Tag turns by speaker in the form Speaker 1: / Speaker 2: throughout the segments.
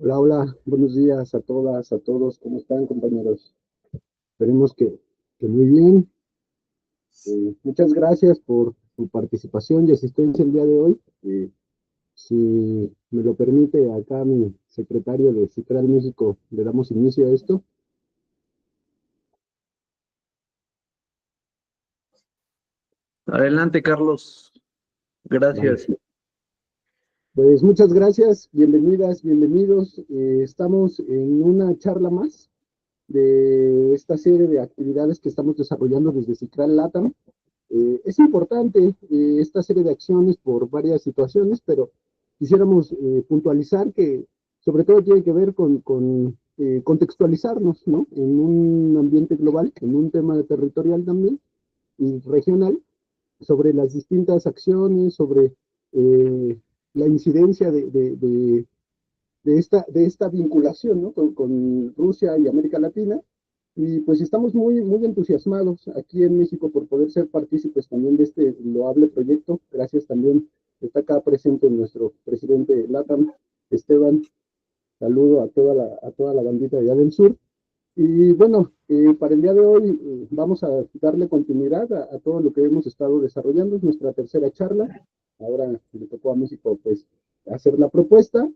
Speaker 1: Hola, hola, buenos días a todas, a todos, ¿cómo están, compañeros? Esperemos que muy bien. Muchas gracias por su participación y asistencia el día de hoy. Si me lo permite, acá mi secretario de Citral México, le damos inicio a esto.
Speaker 2: Adelante, Carlos.
Speaker 1: Vale.
Speaker 2: Gracias.
Speaker 1: Pues muchas gracias, bienvenidas, bienvenidos. Estamos en una charla más de esta serie de actividades que estamos desarrollando desde Citral LATAM. Es importante esta serie de acciones por varias situaciones, pero quisiéramos puntualizar que sobre todo tiene que ver con contextualizarnos, ¿no? En un ambiente global, en un tema territorial también y regional, sobre las distintas acciones, sobre la incidencia de esta vinculación, ¿no? Con Rusia y América Latina. Y pues estamos muy, muy entusiasmados aquí en México por poder ser partícipes también de este loable proyecto. Gracias también, está acá presente nuestro presidente LATAM, Esteban. Saludo a toda la bandita de allá del sur. Y bueno, para el día de hoy vamos a darle continuidad a todo lo que hemos estado desarrollando. Es nuestra tercera charla. Ahora le tocó a México pues hacer la propuesta.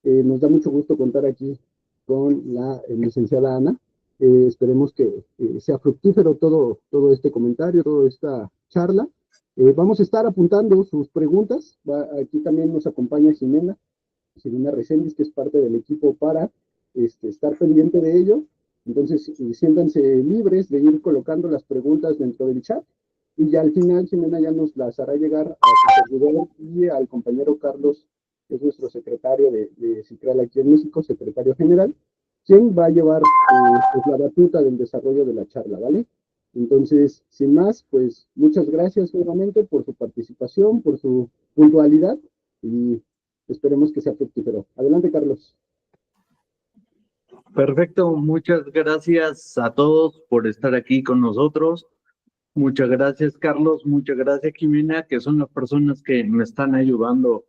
Speaker 1: Nos da mucho gusto contar aquí con la licenciada Ana. Esperemos que sea fructífero todo este comentario, toda esta charla. Vamos a estar apuntando sus preguntas. Aquí también nos acompaña Jimena Reséndiz, que es parte del equipo para estar pendiente de ello. Entonces, siéntanse libres de ir colocando las preguntas dentro del chat y ya al final Jimena ya nos las hará llegar a su servidor y al compañero Carlos, que es nuestro secretario de Citral aquí en México, secretario general, quien va a llevar pues, la batuta del desarrollo de la charla, ¿vale? Entonces, sin más, pues muchas gracias nuevamente por su participación, por su puntualidad y esperemos que sea fructífero. Adelante, Carlos.
Speaker 2: Perfecto. Muchas gracias a todos por estar aquí con nosotros. Muchas gracias, Carlos. Muchas gracias, Jimena, que son las personas que me están ayudando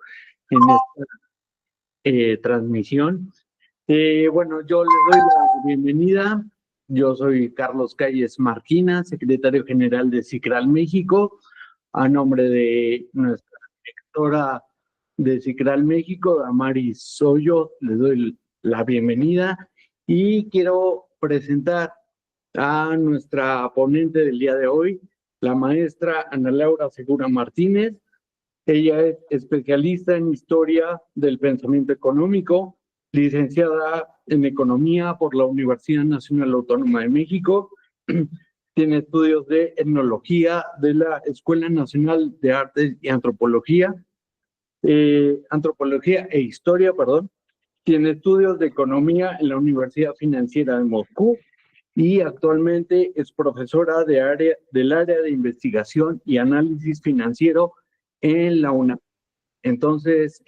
Speaker 2: en esta transmisión. Bueno, yo les doy la bienvenida. Yo soy Carlos Calles Marquina, secretario general de Cicral México, a nombre de nuestra directora de Cicral México, Damaris Soyo, les doy la bienvenida y quiero presentar a nuestra ponente del día de hoy, la maestra Ana Laura Segura Martínez. Ella es especialista en historia del pensamiento económico, licenciada en economía por la Universidad Nacional Autónoma de México. Tiene estudios de etnología de la Escuela Nacional de Artes y Antropología e Historia, perdón. Tiene estudios de economía en la Universidad Financiera de Moscú y actualmente es profesora del área de investigación y análisis financiero en la UNAM. Entonces,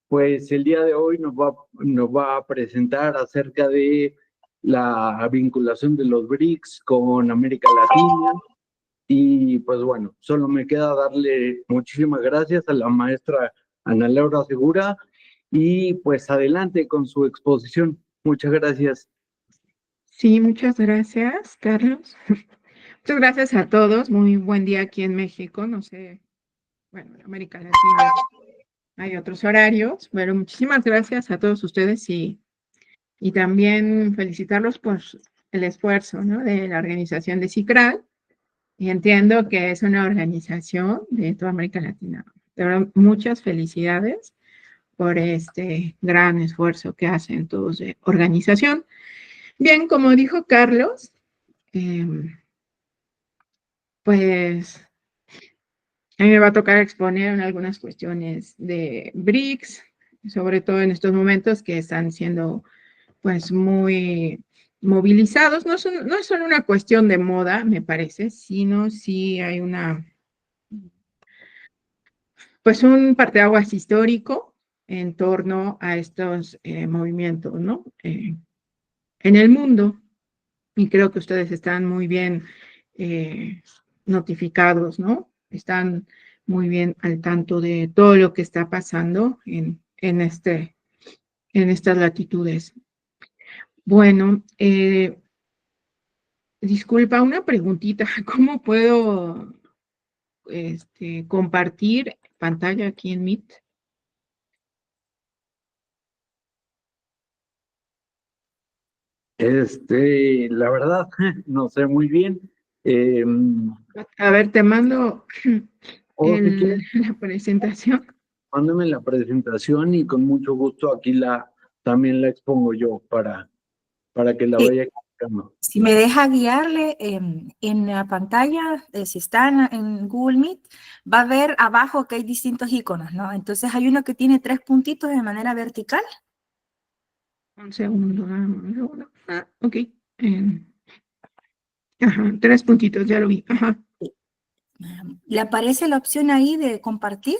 Speaker 2: pues el día de hoy nos va a presentar acerca de la vinculación de los BRICS con América Latina. Y pues bueno, solo me queda darle muchísimas gracias a la maestra Ana Laura Segura y pues adelante con su exposición. Muchas gracias.
Speaker 3: Sí, muchas gracias, Carlos. Muchas gracias a todos. Muy buen día aquí en México. No sé, bueno, en América Latina hay otros horarios, pero muchísimas gracias a todos ustedes y también felicitarlos por el esfuerzo, ¿no? De la organización de CICRAL. Y entiendo que es una organización de toda América Latina. De verdad, muchas felicidades por este gran esfuerzo que hacen todos de organización. Bien, como dijo Carlos, eh, pues a mí me va a tocar exponer en algunas cuestiones de BRICS, sobre todo en estos momentos que están siendo pues muy movilizados. No es solo una cuestión de moda, me parece, sino sí hay pues un parteaguas histórico en torno a estos movimientos, ¿no? En el mundo. Y creo que ustedes están muy bien eh, notificados, ¿no? Están muy bien al tanto de todo lo que está pasando en este en estas latitudes. Bueno, disculpa, una preguntita. ¿Cómo puedo compartir pantalla aquí en Meet?
Speaker 2: La verdad, no sé muy bien. Eh,
Speaker 3: A ver, te mando
Speaker 2: o si quieres,
Speaker 3: la presentación.
Speaker 2: mándame la presentación y con mucho gusto aquí también la expongo yo para que la
Speaker 4: Sí,
Speaker 2: vaya explicando.
Speaker 4: si me deja guiarle en la pantalla, si está en Google Meet, va a ver abajo que hay distintos iconos, ¿no? Entonces hay uno que tiene 3 puntitos de manera vertical.
Speaker 3: Un segundo, un segundo. Ah, ok. Ajá, 3 puntitos, ya lo vi. Ajá.
Speaker 4: ¿Le aparece la opción ahí de compartir?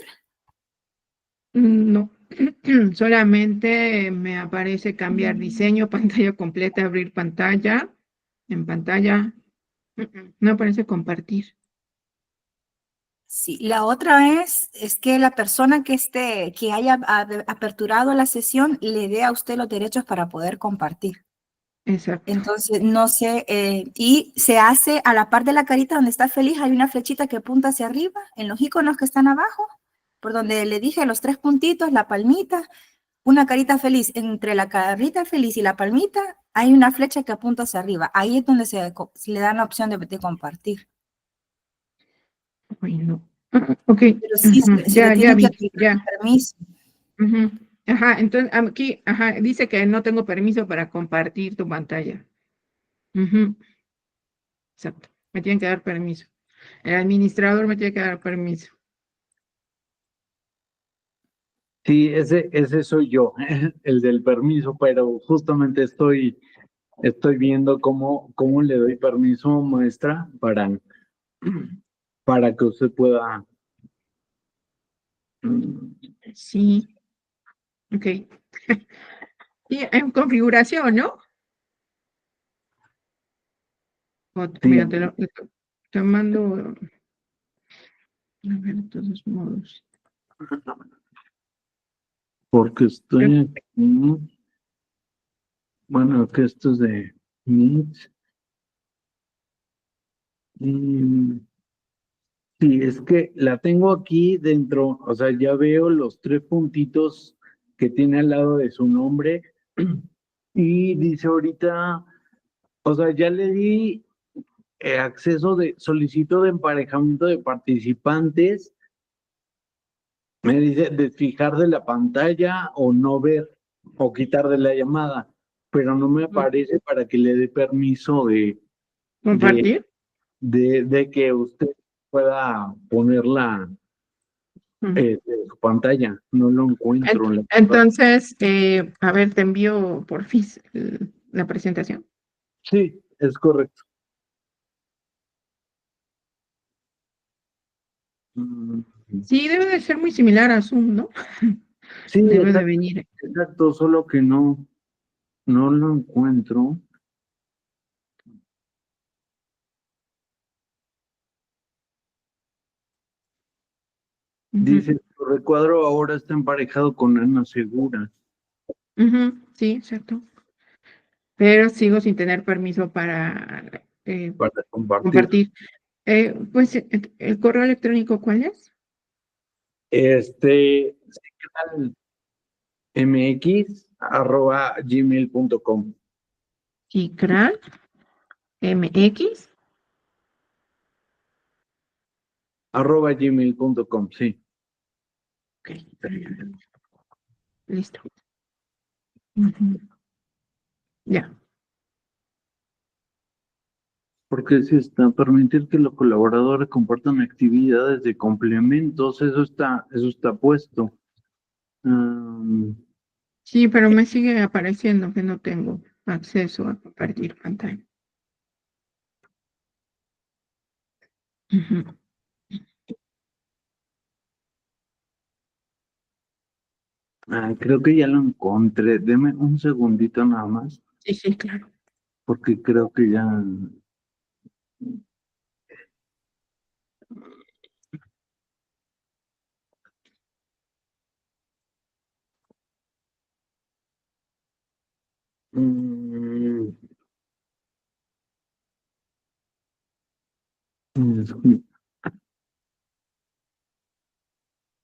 Speaker 3: No, solamente me aparece cambiar diseño, pantalla completa, abrir pantalla, en pantalla. No aparece compartir.
Speaker 4: Sí, la otra es que la persona que haya aperturado la sesión le dé a usted los derechos para poder compartir.
Speaker 3: Exacto.
Speaker 4: Entonces, no sé, y se hace a la par de la carita donde está feliz, hay una flechita que apunta hacia arriba, en los iconos que están abajo, por donde le dije los 3 puntitos, la palmita, una carita feliz. Entre la carita feliz y la palmita hay una flecha que apunta hacia arriba. Ahí es donde se le da la opción de compartir.
Speaker 3: Bueno, ok,
Speaker 4: Pero sí, se le
Speaker 3: ya
Speaker 4: tiene que
Speaker 3: vi,
Speaker 4: aplicar
Speaker 3: ya.
Speaker 4: permiso.
Speaker 3: Ujú. Ajá, entonces aquí, ajá, dice que no tengo permiso para compartir tu pantalla. Ujú. Exacto, me tienen que dar permiso. El administrador me tiene que dar permiso.
Speaker 2: Sí, ese soy yo, el del permiso, pero justamente estoy viendo cómo le doy permiso, maestra, para que usted pueda.
Speaker 3: Sí, ok. Y en configuración, ¿no?
Speaker 2: Sí,
Speaker 3: Mira, te mando, a ver, de todos modos.
Speaker 2: porque estoy aquí. Bueno, que esto es de Meet. Sí, es que la tengo aquí dentro, o sea, ya veo los 3 puntitos que tiene al lado de su nombre y dice ahorita, o sea, ya le di acceso de solicito de emparejamiento de participantes, me dice desfijar de la pantalla o no ver o quitar de la llamada, pero no me aparece para que le dé permiso de,
Speaker 3: ¿Compartir?
Speaker 2: de que usted pueda ponerla
Speaker 3: Ujú.
Speaker 2: de su pantalla. No lo encuentro.
Speaker 3: Entonces, a ver, te envío por FIS la presentación.
Speaker 2: Sí, es correcto. Mm,
Speaker 3: Sí, debe de ser muy similar a Zoom, ¿no?
Speaker 2: Sí,
Speaker 3: Debe de
Speaker 2: exacto,
Speaker 3: venir.
Speaker 2: exacto, solo que no lo encuentro.
Speaker 3: Ujú,
Speaker 2: Dice, tu recuadro ahora está emparejado con Ana Segura
Speaker 3: ujú, sí, exacto. Pero sigo sin tener permiso para
Speaker 2: para compartir.
Speaker 3: compartir. Pues, ¿el correo electrónico cuál es?
Speaker 2: mx@gmail.com.
Speaker 3: Cicral MX.
Speaker 2: @gmail.com, sí.
Speaker 3: Ok, listo. Ujú, ya.
Speaker 2: Porque si está permitir que los colaboradores compartan actividades de complementos, eso está puesto. Um,
Speaker 3: Sí, pero me sigue apareciendo que no tengo acceso a compartir pantalla. Ujú.
Speaker 2: Creo que ya lo encontré. Deme un segundito nada más,
Speaker 3: Sí, sí, claro.
Speaker 2: porque creo que ya. Mm,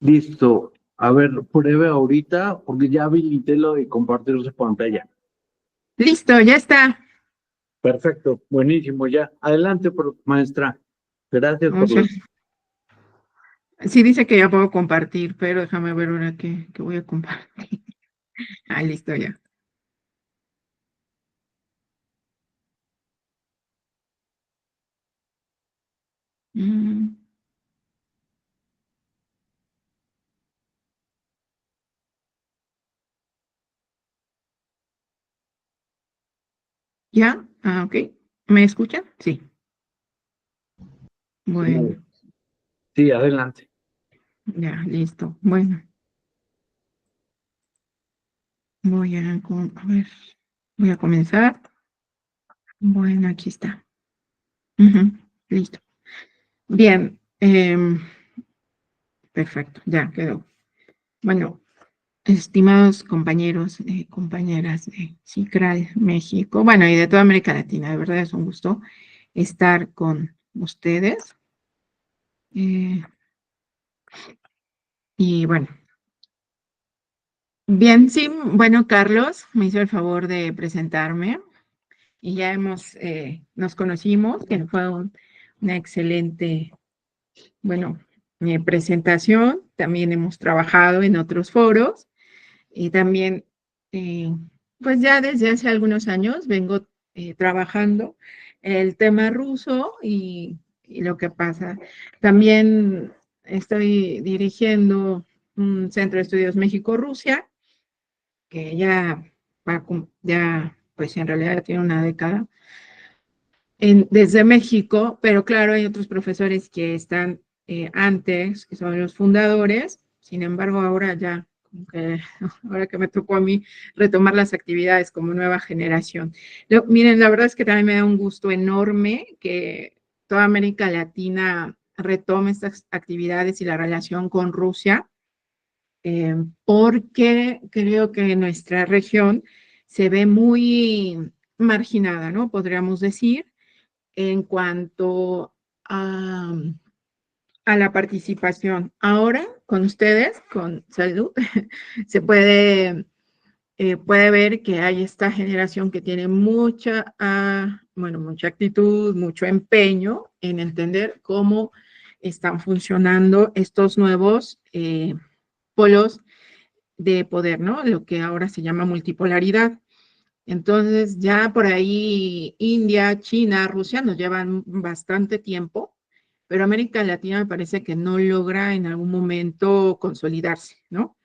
Speaker 2: Listo. A ver, pruebe ahorita, porque ya habilité lo de compartir su pantalla.
Speaker 3: Listo, ya está.
Speaker 2: Perfecto, buenísimo, ya. Adelante, maestra. Gracias por
Speaker 3: Muchas.
Speaker 2: los...
Speaker 3: Sí dice que ya puedo compartir, pero déjame ver ahora qué voy a compartir. Ah, listo, ya. Mm, ¿Ya? Ah, ok. ¿Me escuchan? Sí. Bueno,
Speaker 2: Sí, adelante.
Speaker 3: ya, listo. Bueno, a ver, voy a comenzar. Bueno, aquí está. Ujú, listo. Bien, perfecto, ya quedó. Bueno, estimados compañeros, compañeras de CICRAL México, bueno, y de toda América Latina, de verdad es un gusto estar con ustedes. Eh, y bueno, bien, sí, bueno, Carlos me hizo el favor de presentarme y ya nos conocimos, que fue una excelente, bueno, presentación. También hemos trabajado en otros foros y también, eh, pues ya desde hace algunos años vengo trabajando el tema ruso y lo que pasa. También estoy dirigiendo un centro de estudios México-Rusia, que ya, pues en realidad ya tiene una década desde México, pero claro, hay otros profesores que están antes, que son los fundadores. Sin embargo, ahora ya, ahora que me tocó a mí retomar las actividades como nueva generación. Miren, la verdad es que también me da un gusto enorme que toda América Latina retome estas actividades y la relación con Rusia, porque creo que nuestra región se ve muy marginada, ¿no? Podríamos decir en cuanto a la participación. Ahora, con ustedes, con Salud, se puede ver que hay esta generación que tiene mucha actitud, mucho empeño en entender cómo están funcionando estos nuevos polos de poder, ¿no? Lo que ahora se llama multipolaridad. Entonces, ya por ahí India, China, Rusia nos llevan bastante tiempo, pero América Latina me parece que no logra en algún momento consolidarse, ¿no?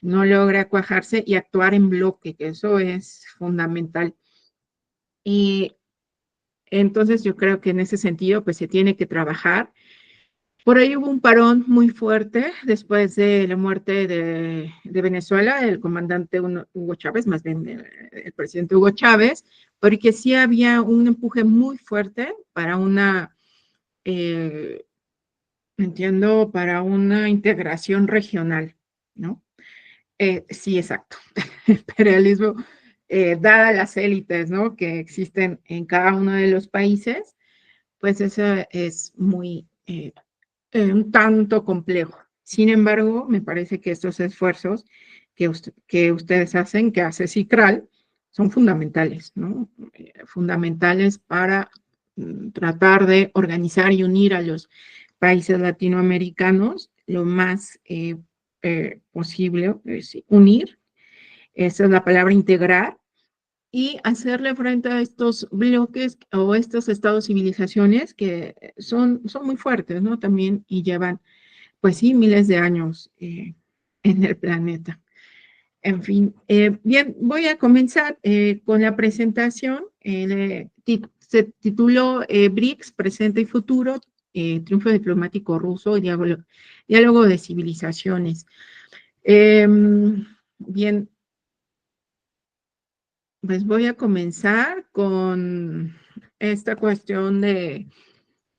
Speaker 3: No logra cuajarse y actuar en bloque, que eso es fundamental. Y entonces yo creo que en ese sentido, pues se tiene que trabajar. Por ahí hubo un parón muy fuerte después de la muerte de Venezuela, el comandante Hugo Chávez, más bien el presidente Hugo Chávez, porque sí había un empuje muy fuerte para eh, entiendo, para una integración regional, ¿no? Sí, exacto. Imperialismo, dada las élites, ¿no? Que existen en cada uno de los países, pues eso es muy un tanto complejo. Sin embargo, me parece que estos esfuerzos que ustedes hacen, que hace CICRAL, son fundamentales, ¿no? Fundamentales para tratar de organizar y unir a los países latinoamericanos lo más posible, unir, esa es la palabra integrar, y hacerle frente a estos bloques o estos estados civilizaciones que son muy fuertes, ¿no? También y llevan, pues sí, miles de años en el planeta. En fin, bien, voy a comenzar con la presentación. Se tituló BRICS, Presente y Futuro, Triunfo Diplomático Ruso y Diálogo de Civilizaciones. Bien, pues voy a comenzar con esta cuestión de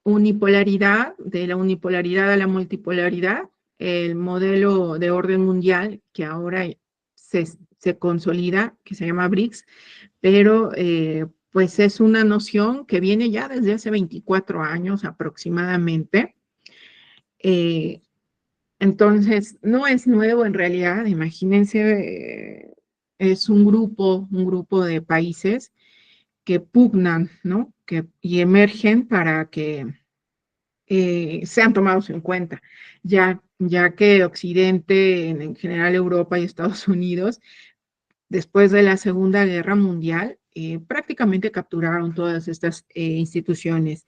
Speaker 3: unipolaridad, de la unipolaridad a la multipolaridad, el modelo de orden mundial que ahora se consolida, que se llama BRICS, pero pues es una noción que viene ya desde hace 24 años aproximadamente. Entonces, no es nuevo en realidad, imagínense, es un grupo de países que pugnan, ¿no? Y emergen para que sean tomados en cuenta, ya que Occidente, en general Europa y Estados Unidos, después de la Segunda Guerra Mundial, prácticamente capturaron todas estas instituciones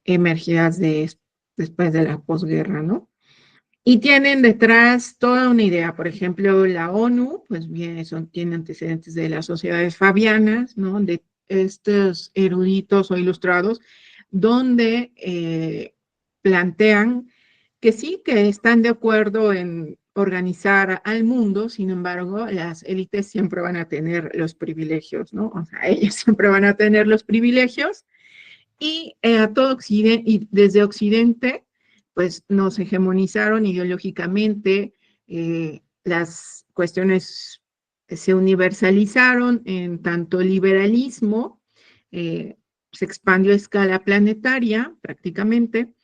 Speaker 3: emergidas después de la posguerra, ¿no? Y tienen detrás toda una idea, por ejemplo, la ONU, pues bien, tiene antecedentes de las sociedades fabianas, ¿no? De estos eruditos o ilustrados, donde plantean que sí, que están de acuerdo en organizar al mundo, sin embargo, las élites siempre van a tener los privilegios, ¿no? O sea, ellos siempre van a tener los privilegios y a todo Occidente, y desde Occidente, pues nos hegemonizaron ideológicamente, las cuestiones se universalizaron en tanto liberalismo, se expandió a escala planetaria prácticamente,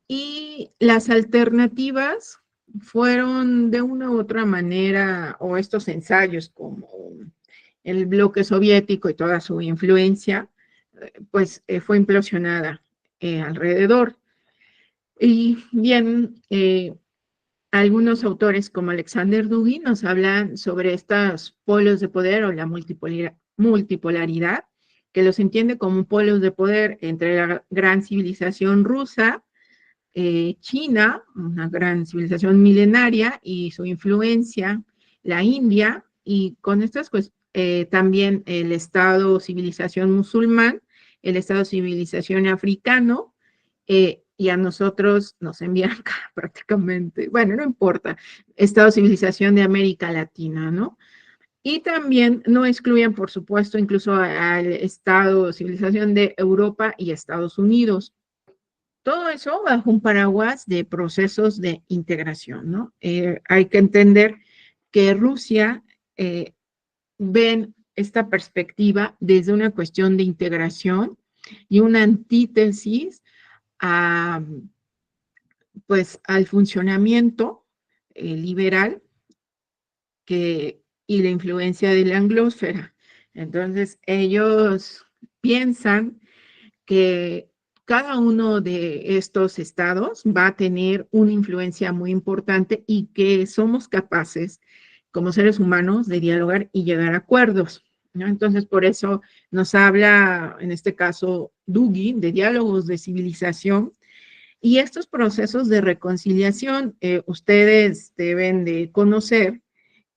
Speaker 3: y las alternativas fueron de una u otra manera, o estos ensayos como el bloque soviético y toda su influencia, pues fue implosionada alrededor. Y bien, algunos autores como Alexander Dugin nos hablan sobre estos polos de poder o la multipolaridad, que los entiende como polos de poder entre la gran civilización rusa, China, una gran civilización milenaria, y su influencia, la India, y con estas pues también el Estado civilización musulmán, el Estado civilización africano, y a nosotros nos envían prácticamente, bueno, no importa, Estado civilización de América Latina, ¿no? Y también no excluyen, por supuesto, incluso al Estado civilización de Europa y Estados Unidos. Todo eso bajo un paraguas de procesos de integración, ¿no? Hay que entender que Rusia ven esta perspectiva desde una cuestión de integración y una antítesis a, pues, al funcionamiento liberal y la influencia de la anglósfera. Entonces, ellos piensan que cada uno de estos estados va a tener una influencia muy importante y que somos capaces, como seres humanos, de dialogar y llegar a acuerdos, ¿no? Entonces, por eso nos habla, en este caso, Dugin, de diálogos de civilización y estos procesos de reconciliación. Ustedes deben de conocer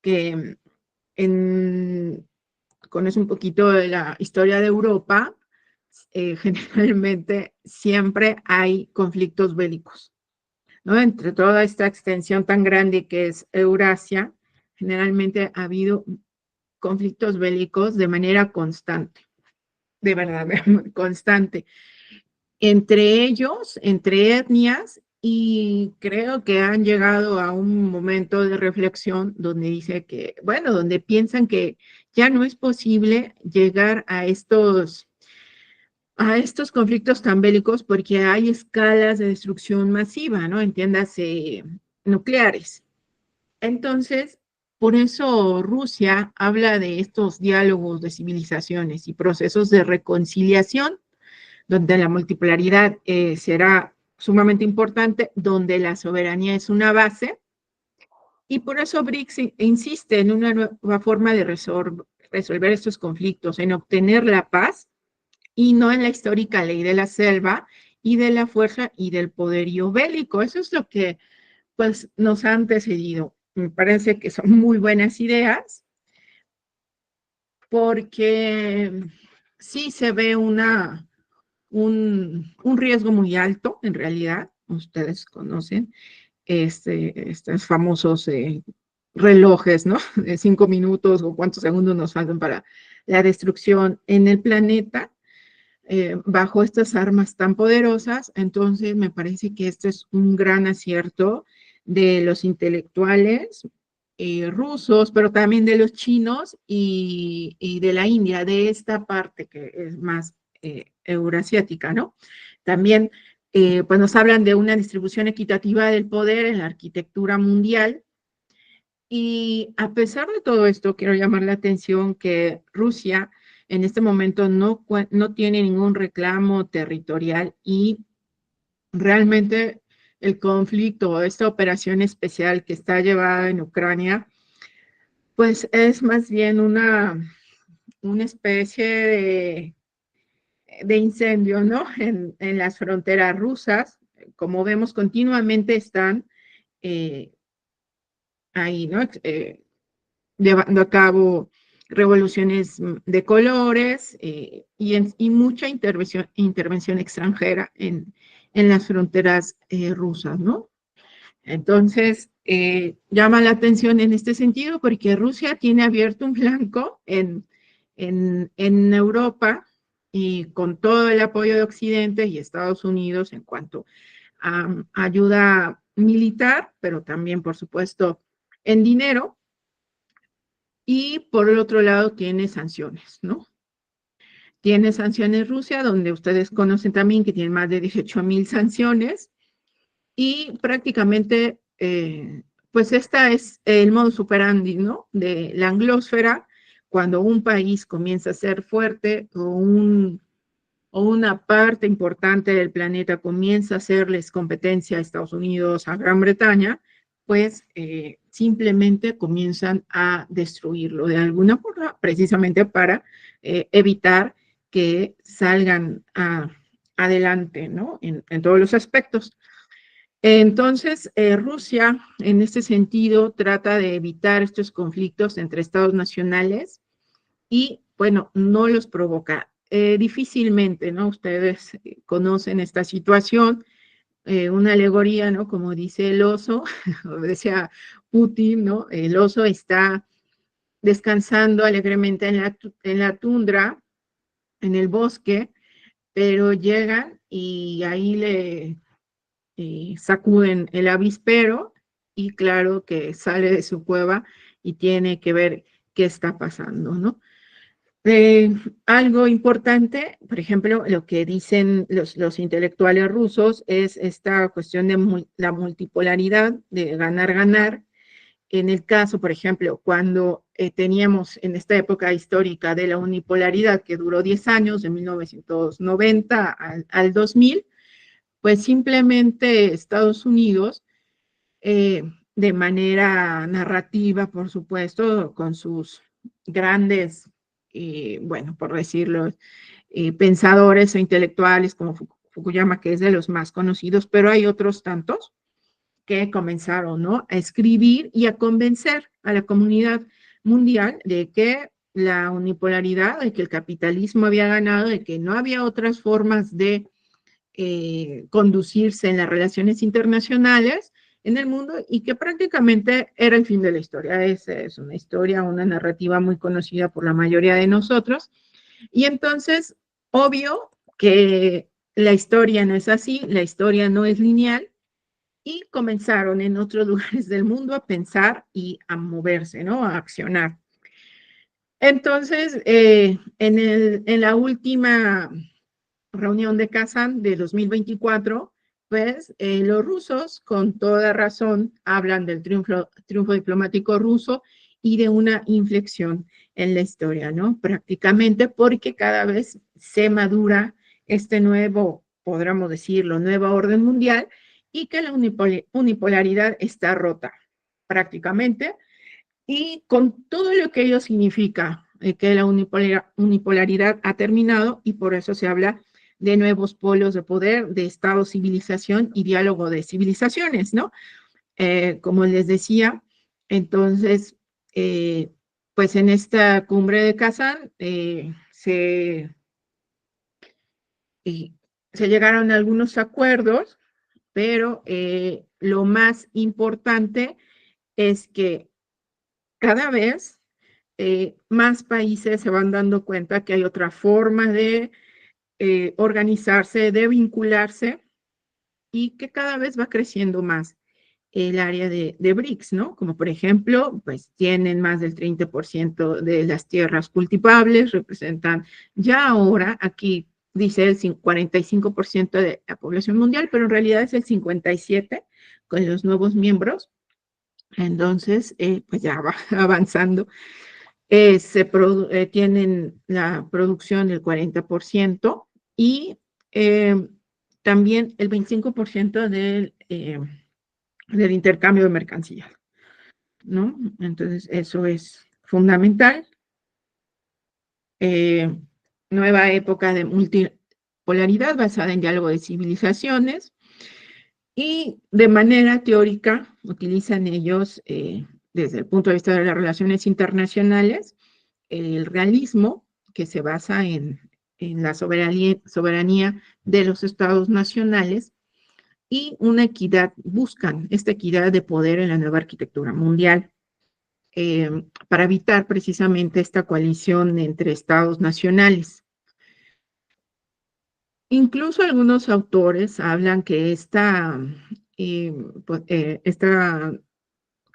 Speaker 3: que conoce un poquito de la historia de Europa, generalmente siempre hay conflictos bélicos, ¿no? Entre toda esta extensión tan grande que es Eurasia, generalmente ha habido conflictos bélicos de manera constante, de verdad, constante, entre ellos, entre etnias, y creo que han llegado a un momento de reflexión donde dice que, bueno, donde piensan que ya no es posible llegar a estos conflictos tan bélicos porque hay escalas de destrucción masiva, ¿no? Entiéndase, nucleares. Entonces, por eso Rusia habla de estos diálogos de civilizaciones y procesos de reconciliación, donde la multipolaridad será sumamente importante, donde la soberanía es una base, y por eso BRICS insiste en una nueva forma de resolver estos conflictos, en obtener la paz, y no en la histórica ley de la selva y de la fuerza y del poderío bélico. Eso es lo que pues nos ha antecedido. Me parece que son muy buenas ideas porque sí se ve un riesgo muy alto, en realidad. Ustedes conocen estos famosos relojes, ¿no? De 5 minutos o cuántos segundos nos faltan para la destrucción en el planeta. Bajo estas armas tan poderosas. Entonces me parece que este es un gran acierto de los intelectuales rusos, pero también de los chinos y de la India, de esta parte que es más eurasiática, ¿no? También pues nos hablan de una distribución equitativa del poder en la arquitectura mundial. Y a pesar de todo esto, quiero llamar la atención que Rusia en este momento no tiene ningún reclamo territorial y realmente el conflicto, esta operación especial que está llevada en Ucrania, pues es más bien una especie de incendio, ¿no? En las fronteras rusas, como vemos, continuamente están ahí, ¿no? Llevando a cabo revoluciones de colores y mucha intervención extranjera en las fronteras rusas, ¿no? Entonces, llama la atención en este sentido porque Rusia tiene abierto un blanco en Europa y con todo el apoyo de Occidente y Estados Unidos en cuanto a ayuda militar, pero también, por supuesto, en dinero. Y por el otro lado tiene sanciones, ¿no? Tiene sanciones Rusia, donde ustedes conocen también que tiene más de 18,000 sanciones y prácticamente, pues esta es el modus operandi, ¿no? De la anglósfera, cuando un país comienza a ser fuerte o una parte importante del planeta comienza a hacerles competencia a Estados Unidos, a Gran Bretaña, pues simplemente comienzan a destruirlo de alguna forma, precisamente para evitar que salgan adelante, ¿no? En todos los aspectos. Entonces, Rusia, en este sentido, trata de evitar estos conflictos entre estados nacionales y, bueno, no los provoca. Difícilmente, ¿no? Ustedes conocen esta situación, una alegoría, ¿no? Como dice el oso, o decía Putin, ¿no? El oso está descansando alegremente en la tundra, en el bosque, pero llegan y ahí le sacuden el avispero y claro que sale de su cueva y tiene que ver qué está pasando, ¿no? Algo importante, por ejemplo, lo que dicen los intelectuales rusos es esta cuestión de la multipolaridad, de ganar-ganar. En el caso, por ejemplo, cuando teníamos en esta época histórica de la unipolaridad que duró 10 años, de 1990 al 2000, pues simplemente Estados Unidos, de manera narrativa, por supuesto, con sus grandes, bueno, por decirlo, pensadores o intelectuales como Fukuyama, que es de los más conocidos, pero hay otros tantos que comenzaron, ¿no?, a escribir y a convencer a la comunidad mundial de que la unipolaridad, de que el capitalismo había ganado, de que no había otras formas de conducirse en las relaciones internacionales en el mundo y que prácticamente era el fin de la historia. Es una historia, una narrativa muy conocida por la mayoría de nosotros. Y entonces, obvio que la historia no es así, la historia no es lineal y comenzaron en otros lugares del mundo a pensar y a moverse, ¿no? A accionar. Entonces, en la última reunión de Kazán de 2024, pues los rusos con toda razón hablan del triunfo diplomático ruso y de una inflexión en la historia, ¿no? Prácticamente porque cada vez se madura este nuevo, podríamos decirlo, nueva orden mundial y que la unipolaridad está rota prácticamente y con todo lo que ello significa, que la unipolaridad ha terminado y por eso se habla de nuevos polos de poder, de Estado, civilización y diálogo de civilizaciones, ¿no? Como les decía, entonces, pues en esta cumbre de Kazán se llegaron a algunos acuerdos, pero lo más importante es que cada vez más países se van dando cuenta que hay otra forma de organizarse, de vincularse y que cada vez va creciendo más el área de BRICS, ¿no? Como por ejemplo, pues tienen más del 30% de las tierras cultivables, representan ya ahora, aquí dice el 45% de la población mundial, pero en realidad es el 57% con los nuevos miembros. Entonces, pues ya va avanzando. Tienen la producción del 40% y también el 25% del intercambio de mercancías, ¿no? Entonces, eso es fundamental. Nueva época de multipolaridad basada en diálogo de civilizaciones y de manera teórica utilizan ellos, desde el punto de vista de las relaciones internacionales, el realismo que se basa en la soberanía de los estados nacionales y una equidad, buscan esta equidad de poder en la nueva arquitectura mundial, para evitar precisamente esta coalición entre estados nacionales. Incluso algunos autores hablan que esta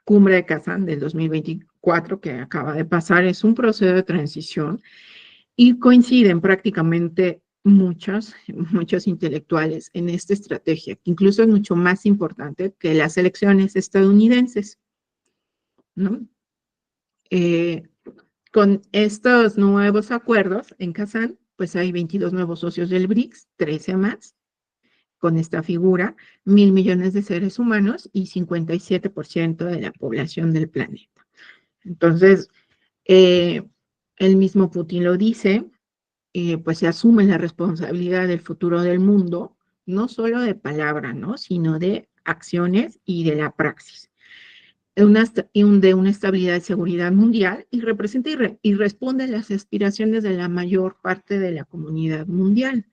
Speaker 3: cumbre de Kazán del 2024 que acaba de pasar es un proceso de transición y coinciden prácticamente muchos intelectuales en esta estrategia, que incluso es mucho más importante que las elecciones estadounidenses, ¿no? Con estos nuevos acuerdos en Kazán, pues hay 22 nuevos socios del BRICS, 13 más, con esta figura, 1.000 millones de seres humanos y 57% de la población del planeta. Entonces, el mismo Putin lo dice, pues se asume la responsabilidad del futuro del mundo, no solo de palabra, ¿no? Sino de acciones y de la praxis. De una estabilidad y seguridad mundial y representa y responde a las aspiraciones de la mayor parte de la comunidad mundial.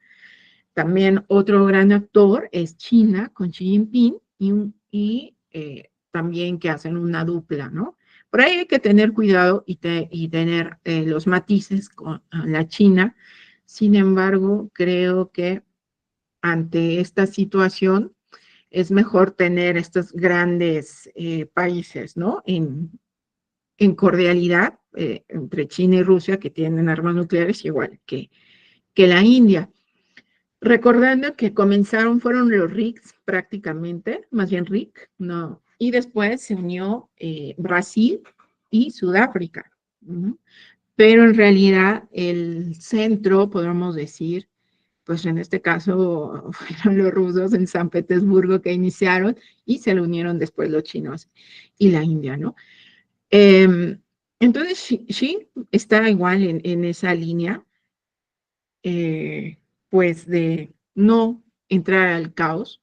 Speaker 3: También otro gran actor es China con Xi Jinping y también que hacen una dupla, ¿no? Por ahí hay que tener cuidado y tener los matices con la China. Sin embargo, creo que ante esta situación es mejor tener estos grandes países, ¿no? En cordialidad entre China y Rusia, que tienen armas nucleares, igual que la India. Recordando que fueron los RICS prácticamente, más bien RIC, no, y después se unió Brasil y Sudáfrica. Pero en realidad el centro, podríamos decir, pues en este caso fueron los rusos en San Petersburgo que iniciaron y se le unieron después los chinos y la India, ¿no? Entonces, Xi está igual en esa línea, pues de no entrar al caos,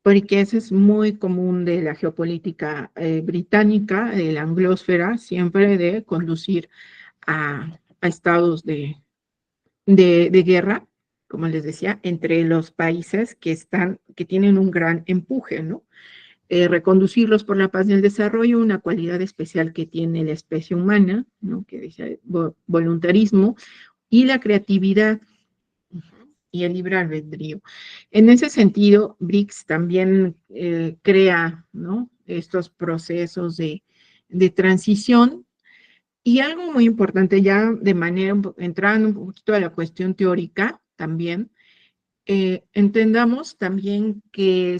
Speaker 3: porque eso es muy común de la geopolítica británica, de la anglósfera, siempre de conducir a estados de guerra, como les decía, entre los países que tienen un gran empuje, ¿no? Reconducirlos por la paz y el desarrollo, una cualidad especial que tiene la especie humana, ¿no? Que dice voluntarismo y la creatividad y el libre albedrío. En ese sentido, BRICS también crea, ¿no? Estos procesos de transición. Y algo muy importante ya de manera, entrando un poquito a la cuestión teórica también, entendamos también que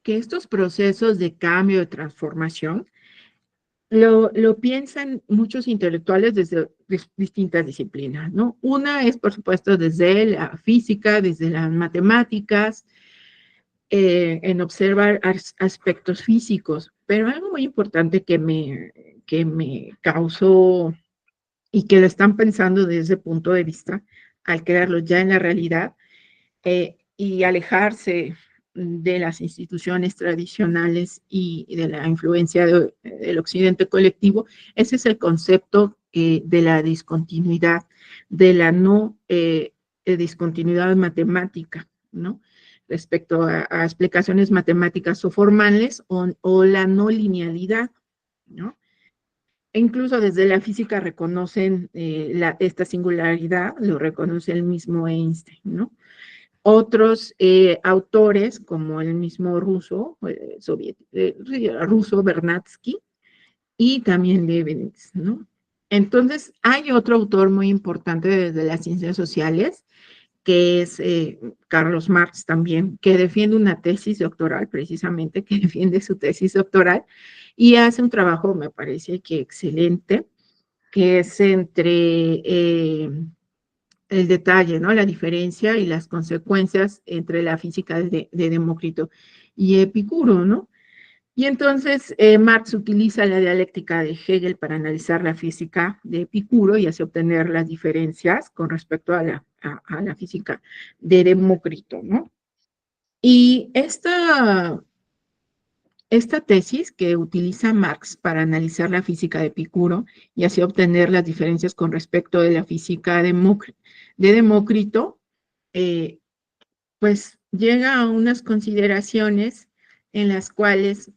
Speaker 3: estos procesos de cambio, de transformación, lo piensan muchos intelectuales desde distintas disciplinas, ¿no? Una es, por supuesto, desde la física, desde las matemáticas, en observar aspectos físicos, pero algo muy importante que me causó y que lo están pensando desde ese punto de vista, al crearlo ya en la realidad y alejarse de las instituciones tradicionales y de la influencia del occidente colectivo, ese es el concepto de la discontinuidad, de la no discontinuidad matemática, ¿no? Respecto a explicaciones matemáticas o formales o la no linealidad, ¿no? E incluso desde la física reconocen esta singularidad, lo reconoce el mismo Einstein, ¿no? otros autores, como el mismo ruso, ruso Vernadsky, y también Leibniz, ¿no? Entonces, hay otro autor muy importante desde las ciencias sociales, que es Carlos Marx también, que defiende una tesis doctoral, precisamente, que defiende su tesis doctoral, y hace un trabajo, me parece que excelente, que es entre el detalle, ¿no? La diferencia y las consecuencias entre la física de Demócrito y Epicuro, ¿no? Y entonces Marx utiliza la dialéctica de Hegel para analizar la física de Epicuro y así obtener las diferencias con respecto a la física de Demócrito, ¿no? Y esta tesis que utiliza Marx para analizar la física de Epicuro y así obtener las diferencias con respecto de la física de Demócrito, pues llega a unas consideraciones en las cuales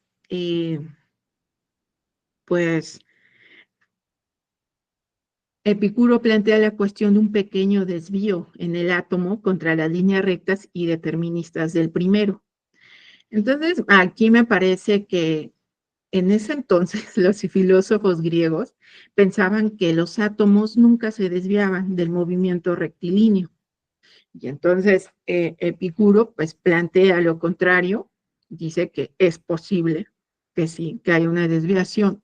Speaker 3: pues Epicuro plantea la cuestión de un pequeño desvío en el átomo contra las líneas rectas y deterministas del primero. Entonces, aquí me parece que en ese entonces los filósofos griegos pensaban que los átomos nunca se desviaban del movimiento rectilíneo. Y entonces Epicuro pues plantea lo contrario, dice que es posible que sí, que hay una desviación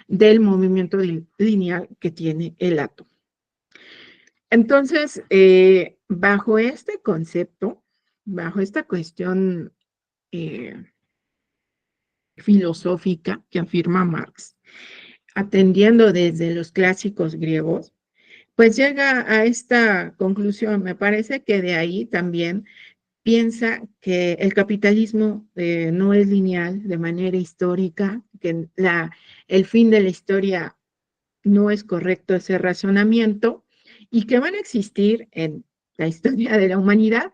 Speaker 3: del movimiento lineal que tiene el átomo. Entonces, bajo este concepto, bajo esta cuestión filosófica que afirma Marx, atendiendo desde los clásicos griegos, pues llega a esta conclusión. Me parece que de ahí también piensa que el capitalismo no es lineal de manera histórica, que el fin de la historia no es correcto ese razonamiento y que van a existir en la historia de la humanidad,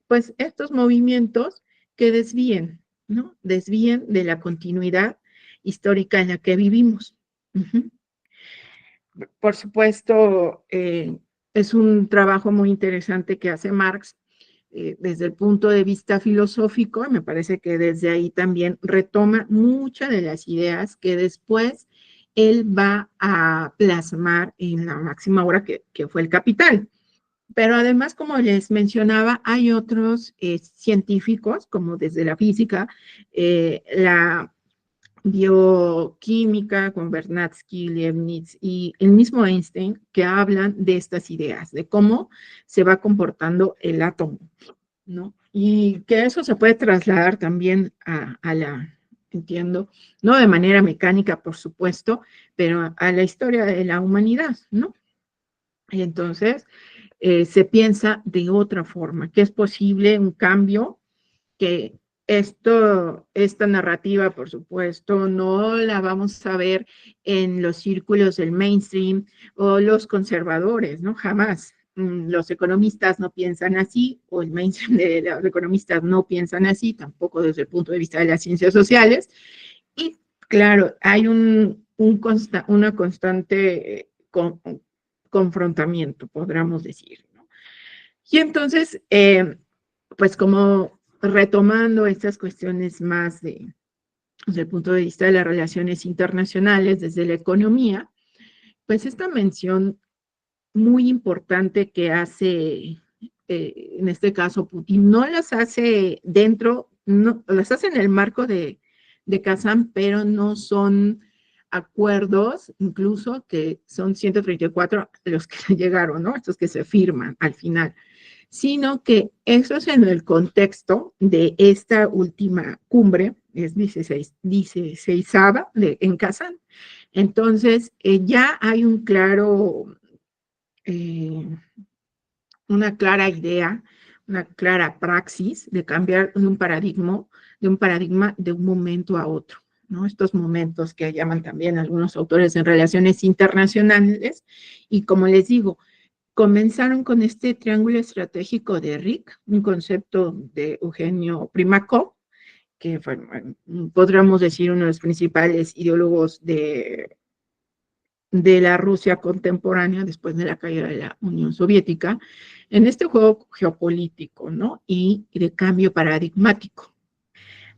Speaker 3: pues estos movimientos que desvíen, ¿no? Desvíen de la continuidad histórica en la que vivimos. Uh-huh. Por supuesto, es un trabajo muy interesante que hace Marx desde el punto de vista filosófico. Me parece que desde ahí también retoma muchas de las ideas que después él va a plasmar en la máxima obra que fue El Capital. Pero además, como les mencionaba, hay otros científicos, como desde la física, la bioquímica con Vernadsky, Leibniz y el mismo Einstein, que hablan de estas ideas, de cómo se va comportando el átomo, ¿no? Y que eso se puede trasladar también entiendo, no de manera mecánica, por supuesto, pero a la historia de la humanidad, ¿no? Y entonces se piensa de otra forma, que es posible un cambio, que esta narrativa, por supuesto, no la vamos a ver en los círculos del mainstream o los conservadores, ¿no? Jamás. Los economistas no piensan así, o el mainstream de los economistas no piensan así, tampoco desde el punto de vista de las ciencias sociales. Y claro, hay una constante confrontamiento, podríamos decir, ¿no? Y entonces, pues como retomando estas cuestiones más desde el punto de vista de las relaciones internacionales, desde la economía, pues esta mención muy importante que hace, en este caso, Putin, no las hace dentro, no, las hace en el marco de Kazán, pero no son acuerdos, incluso que son 134 los que llegaron, ¿no? Estos que se firman al final, sino que eso es en el contexto de esta última cumbre, es 16ª en Kazán. Entonces, ya hay una clara idea, una clara praxis de cambiar de un paradigma de un momento a otro, ¿no? Estos momentos que llaman también algunos autores en relaciones internacionales, y como les digo, comenzaron con este triángulo estratégico de Rick, un concepto de Eugenio Primakov, que fue, podríamos decir, uno de los principales ideólogos de de la Rusia contemporánea después de la caída de la Unión Soviética, en este juego geopolítico, ¿no? Y de cambio paradigmático.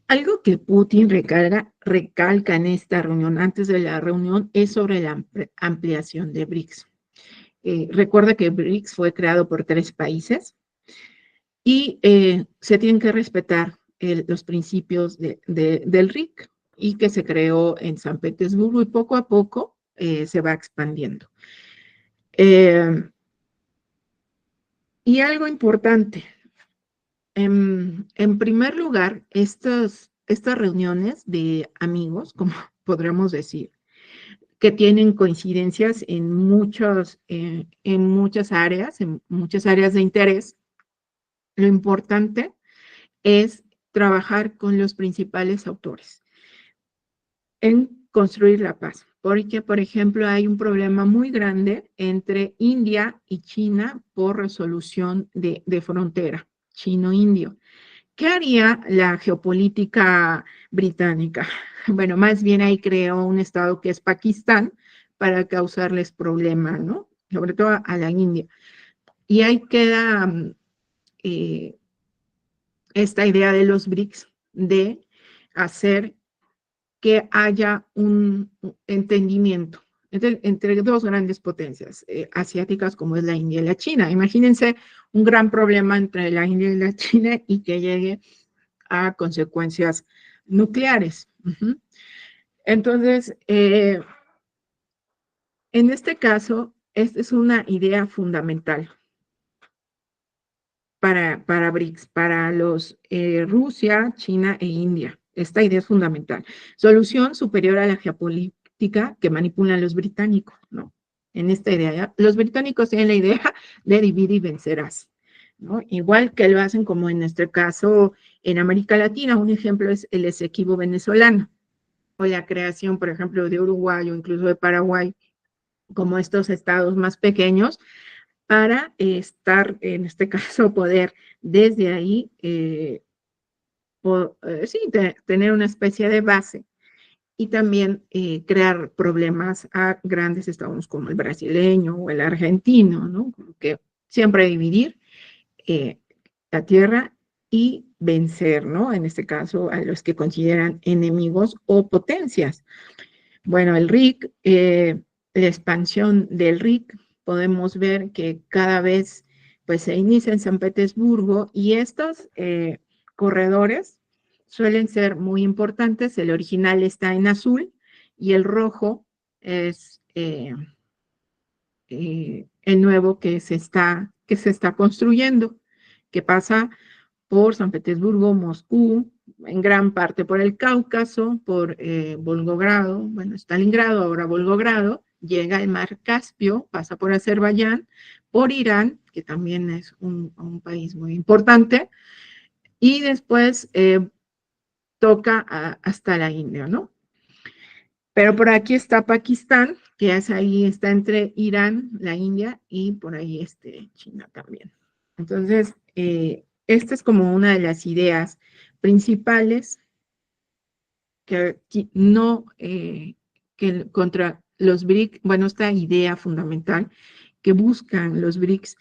Speaker 3: Algo que Putin recalca en esta reunión, antes de la reunión, es sobre la ampliación de BRICS. Recuerda que BRICS fue creado por 3 países y se tienen que respetar los principios del RIC y que se creó en San Petersburgo y poco a poco se va expandiendo. Y algo importante, en primer lugar, estas reuniones de amigos, como podríamos decir, que tienen coincidencias en muchas áreas de interés, lo importante es trabajar con los principales autores en construir la paz. Porque, por ejemplo, hay un problema muy grande entre India y China por resolución de frontera, chino-indio. ¿Qué haría la geopolítica británica? Bueno, más bien ahí creó un estado que es Pakistán para causarles problemas, ¿no? Sobre todo a la India. Y ahí queda esta idea de los BRICS de hacer que haya un entendimiento entre 2 grandes potencias asiáticas como es la India y la China. Imagínense un gran problema entre la India y la China y que llegue a consecuencias nucleares. Entonces, en este caso, esta es una idea fundamental para BRICS, para los Rusia, China e India. Esta idea es fundamental. Solución superior a la geopolítica que manipulan los británicos, ¿no? En esta idea, los británicos tienen la idea de dividir y vencerás, ¿no? Igual que lo hacen como en este caso en América Latina. Un ejemplo es el Esequibo venezolano o la creación, por ejemplo, de Uruguay o incluso de Paraguay como estos estados más pequeños para estar, en este caso, poder desde ahí, sí, tener una especie de base y también crear problemas a grandes estados como el brasileño o el argentino, ¿no? Que siempre dividir la tierra y vencer, ¿no? En este caso, a los que consideran enemigos o potencias. Bueno, el RIC, la expansión del RIC, podemos ver que cada vez pues, se inicia en San Petersburgo y estos corredores suelen ser muy importantes. El original está en azul y el rojo es el nuevo que se está construyendo, que pasa por San Petersburgo, Moscú, en gran parte por el Cáucaso, por Volgogrado, bueno, Stalingrado, ahora Volgogrado, llega al mar Caspio, pasa por Azerbaiyán, por Irán, que también es un país muy importante, y después toca hasta la India, ¿no? Pero por aquí está Pakistán, que es ahí, está entre Irán, la India, y por ahí China también. Entonces, esta es como una de las ideas principales que no, que contra los BRICS, bueno, esta idea fundamental que buscan los BRICS,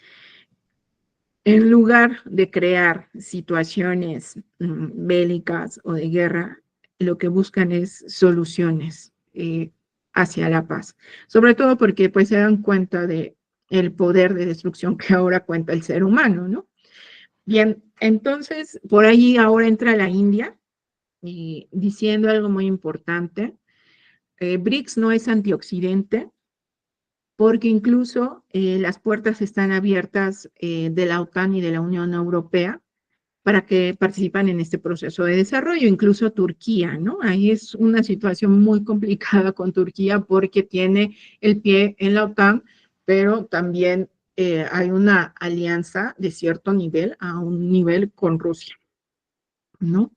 Speaker 3: en lugar de crear situaciones bélicas o de guerra, lo que buscan es soluciones hacia la paz. Sobre todo porque pues se dan cuenta de el poder de destrucción que ahora cuenta el ser humano, ¿no? Bien, entonces por ahí ahora entra la India diciendo algo muy importante. BRICS no es antioccidente, porque incluso las puertas están abiertas de la OTAN y de la Unión Europea para que participan en este proceso de desarrollo, incluso Turquía, ¿no? Ahí es una situación muy complicada con Turquía porque tiene el pie en la OTAN, pero también hay una alianza de cierto nivel a un nivel con Rusia, ¿no?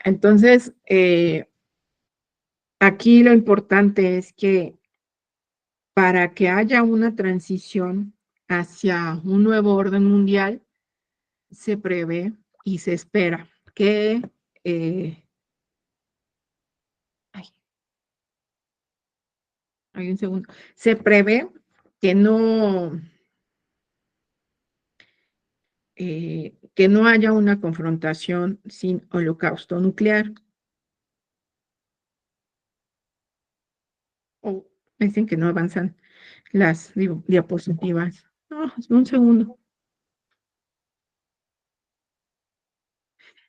Speaker 3: Entonces, aquí lo importante es que para que haya una transición hacia un nuevo orden mundial, se prevé y se espera que ay, hay un segundo. Se prevé que no haya una confrontación sin holocausto nuclear. O dicen que no avanzan las diapositivas. No, un segundo.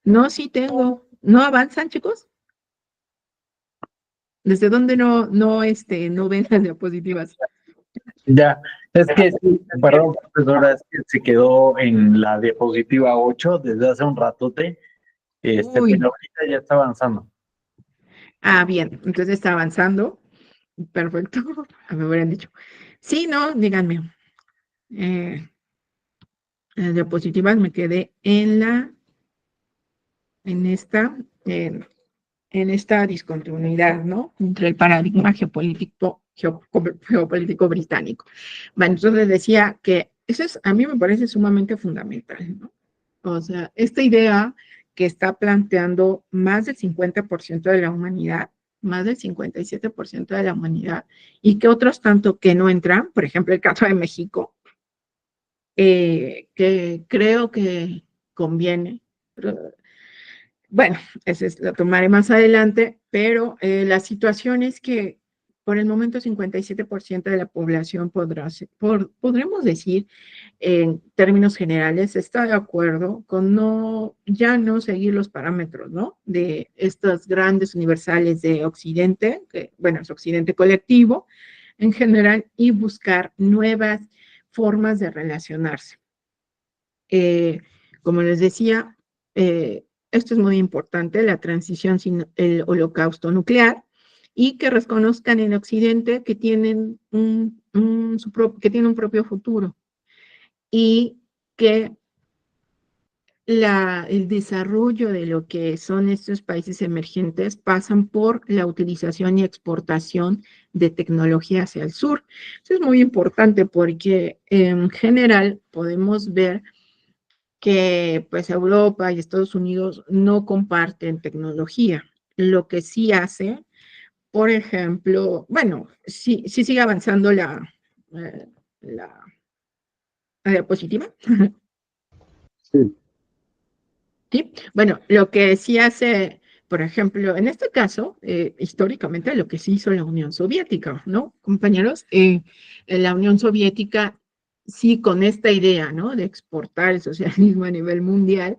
Speaker 3: No, sí tengo. ¿No avanzan, chicos? ¿Desde dónde no ven las diapositivas?
Speaker 2: Ya, es que sí, perdón, profesora, es que se quedó en la diapositiva 8 desde hace un ratote,
Speaker 3: Uy,
Speaker 2: pero ahorita ya está avanzando.
Speaker 3: bien, entonces está avanzando. Perfecto, me hubieran dicho. Sí, no, díganme. Las diapositivas me quedé en esta, en, en esta discontinuidad, ¿no? Entre el paradigma geopolítico británico. Bueno, entonces les decía que eso a mí me parece sumamente fundamental, ¿no? O sea, esta idea que está planteando más del 50% de la humanidad, más del 57% de la humanidad, y que otros tanto que no entran, por ejemplo, el caso de México, que creo que conviene. Bueno, ese lo tomaré más adelante, pero la situación es que por el momento 57% de la población podremos decir, en términos generales, está de acuerdo con ya no seguir los parámetros, ¿no? De estas grandes universales de Occidente, que, bueno, es Occidente colectivo en general, y buscar nuevas formas de relacionarse. Como les decía, esto es muy importante, la transición sin el holocausto nuclear, y que reconozcan en Occidente que tienen que tienen un propio futuro y que el desarrollo de lo que son estos países emergentes pasan por la utilización y exportación de tecnología hacia el sur. Eso es muy importante porque en general podemos ver que pues Europa y Estados Unidos no comparten tecnología. Lo que sí hace, por ejemplo, bueno, sí sigue avanzando eh, la, la diapositiva.
Speaker 1: Sí.
Speaker 3: ¿Sí? Bueno, lo que sí hace, por ejemplo, en este caso, históricamente lo que sí hizo la Unión Soviética, ¿no, compañeros? La Unión Soviética, sí, con esta idea, ¿no? De exportar el socialismo a nivel mundial,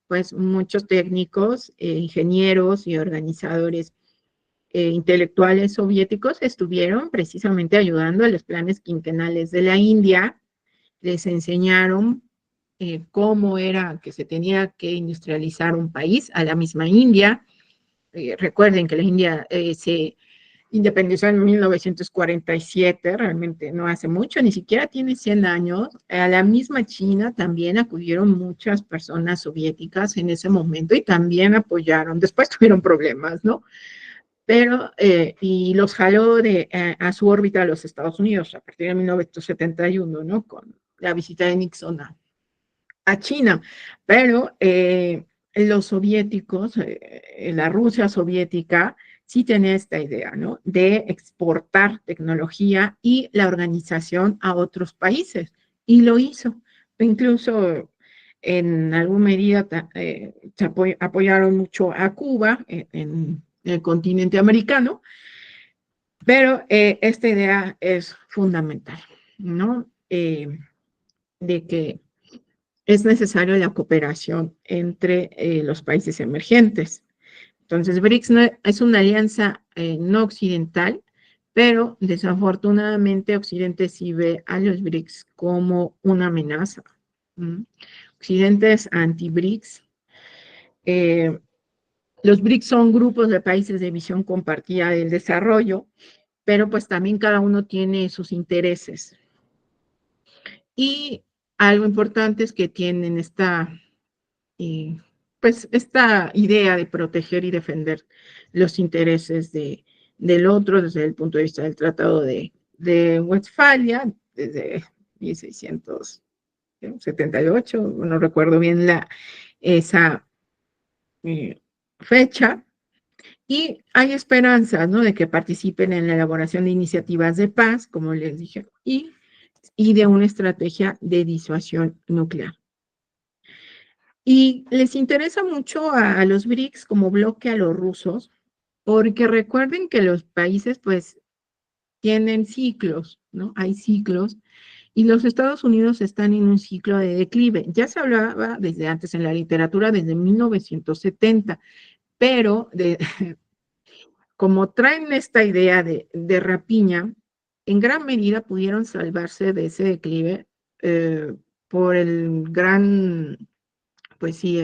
Speaker 3: pues muchos técnicos, ingenieros y organizadores intelectuales soviéticos estuvieron precisamente ayudando a los planes quinquenales de la India, les enseñaron cómo era que se tenía que industrializar un país, a la misma India. Recuerden que la India se independizó en 1947, realmente no hace mucho, ni siquiera tiene 100 años. A la misma China también acudieron muchas personas soviéticas en ese momento y también apoyaron. Después tuvieron problemas, ¿no? Pero, y los jaló a su órbita a los Estados Unidos a partir de 1971, ¿no? Con la visita de Nixon a China, pero los soviéticos, la Rusia soviética, sí tenía esta idea, ¿no? De exportar tecnología y la organización a otros países, y lo hizo. Incluso en alguna medida se apoyaron mucho a Cuba en el continente americano, pero esta idea es fundamental, ¿no? De que es necesaria la cooperación entre los países emergentes. Entonces, BRICS es una alianza no occidental, pero desafortunadamente Occidente sí ve a los BRICS como una amenaza. Occidente es anti-BRICS. Los BRICS son grupos de países de visión compartida del desarrollo, pero pues también cada uno tiene sus intereses. Y algo importante es que tienen pues esta idea de proteger y defender los intereses del otro desde el punto de vista del Tratado de Westfalia, desde 1678, no recuerdo bien esa fecha, Y hay esperanzas, ¿no?, de que participen en la elaboración de iniciativas de paz, como les dije, y de una estrategia de disuasión nuclear. Y les interesa mucho a los BRICS como bloque a los rusos, porque recuerden que los países pues tienen ciclos, ¿no? Hay ciclos, y los Estados Unidos están en un ciclo de declive. Ya se hablaba desde antes en la literatura, desde 1970, pero como traen esta idea de rapiña, en gran medida pudieron salvarse de ese declive por el gran, pues sí,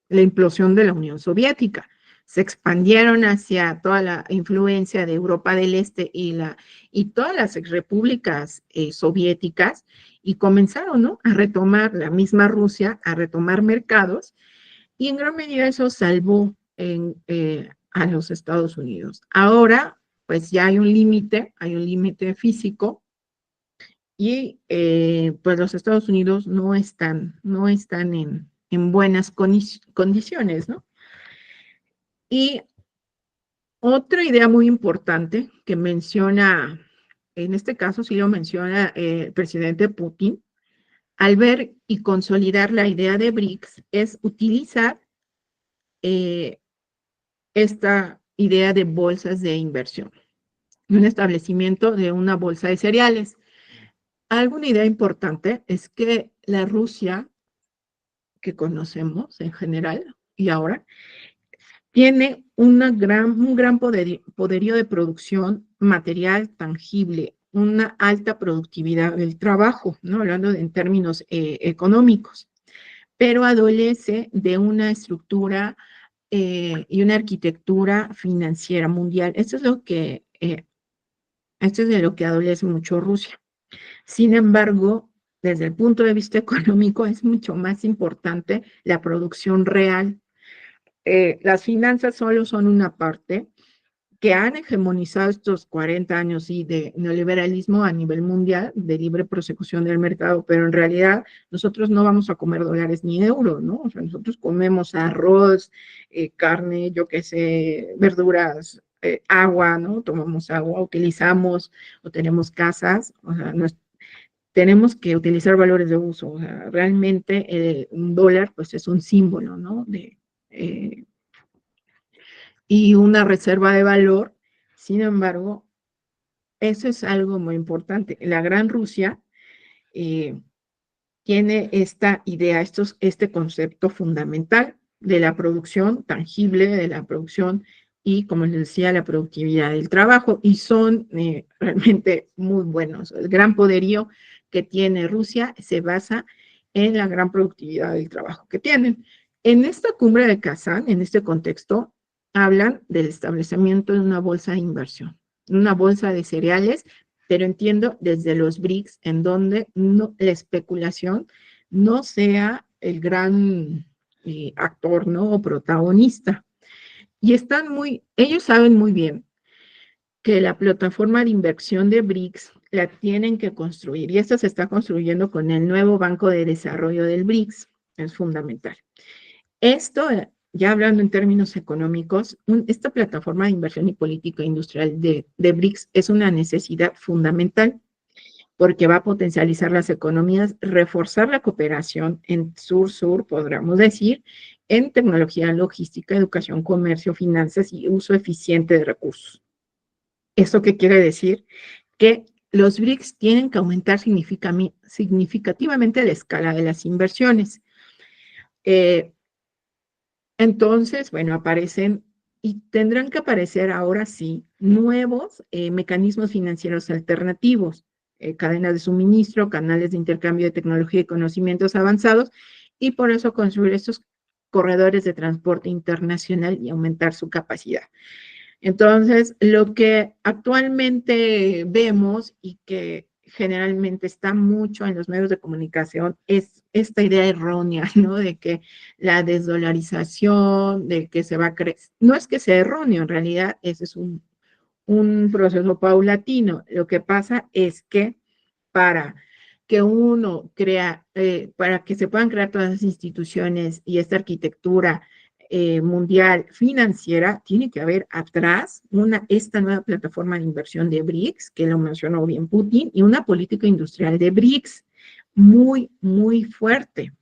Speaker 3: la implosión de la Unión Soviética. Se expandieron hacia toda la influencia de Europa del Este y todas las repúblicas soviéticas, y comenzaron, ¿no?, a retomar, la misma Rusia, a retomar mercados, y en gran medida eso salvó a los Estados Unidos. Ahora, pues ya hay un límite físico, y pues los Estados Unidos no están en buenas condiciones, ¿no? Y otra idea muy importante que menciona, en este caso sí lo menciona el presidente Putin, al ver y consolidar la idea de BRICS, es utilizar esta idea de bolsas de inversión, un establecimiento de una bolsa de cereales. Alguna idea importante es que la Rusia que conocemos en general y ahora tiene un gran poderío de producción material tangible, una alta productividad del trabajo, ¿no?, hablando en términos económicos, pero adolece de una estructura y una arquitectura financiera mundial. Esto es de lo que adolece mucho Rusia. Sin embargo, desde el punto de vista económico, es mucho más importante la producción real. Las finanzas solo son una parte que han hegemonizado estos 40 años de neoliberalismo a nivel mundial, de libre prosecución del mercado, pero en realidad nosotros no vamos a comer dólares ni euros, ¿no? O sea, nosotros comemos arroz, carne, yo qué sé, verduras, agua, ¿no? Tomamos agua, utilizamos o tenemos casas, o sea, tenemos que utilizar valores de uso. O sea, realmente un dólar pues es un símbolo, ¿no?, eh, y una reserva de valor. Sin embargo, eso es algo muy importante. La Gran Rusia eh, tiene esta idea, este concepto fundamental de la producción tangible, de la producción y, como les decía, la productividad del trabajo, y son realmente muy buenos. El gran poderío que tiene Rusia se basa en la gran productividad del trabajo que tienen. En esta cumbre de Kazán, en este contexto, hablan del establecimiento de una bolsa de inversión, una bolsa de cereales, pero entiendo desde los BRICS, en donde la especulación no sea el gran actor, ¿no?, o protagonista. Y ellos saben muy bien que la plataforma de inversión de BRICS la tienen que construir, y esta se está construyendo con el nuevo Banco de Desarrollo del BRICS, es fundamental. Esto, ya hablando en términos económicos, esta plataforma de inversión y política industrial de BRICS es una necesidad fundamental, porque va a potencializar las economías, reforzar la cooperación en sur-sur, podríamos decir, en tecnología, logística, educación, comercio, finanzas y uso eficiente de recursos. ¿Esto qué quiere decir? Que los BRICS tienen que aumentar significativamente la escala de las inversiones. Entonces, bueno, aparecen y tendrán que aparecer ahora sí nuevos mecanismos financieros alternativos, cadenas de suministro, canales de intercambio de tecnología y conocimientos avanzados, y por eso construir estos corredores de transporte internacional y aumentar su capacidad. Entonces, lo que actualmente vemos y que generalmente está mucho en los medios de comunicación es esta idea errónea, ¿no?, de que la desdolarización, de que se va a crecer. No es que sea erróneo, en realidad ese es un proceso paulatino. Lo que pasa es que para que para que se puedan crear todas las instituciones y esta arquitectura mundial financiera, tiene que haber atrás esta nueva plataforma de inversión de BRICS, que lo mencionó bien Putin, y una política industrial de BRICS muy, muy fuerte.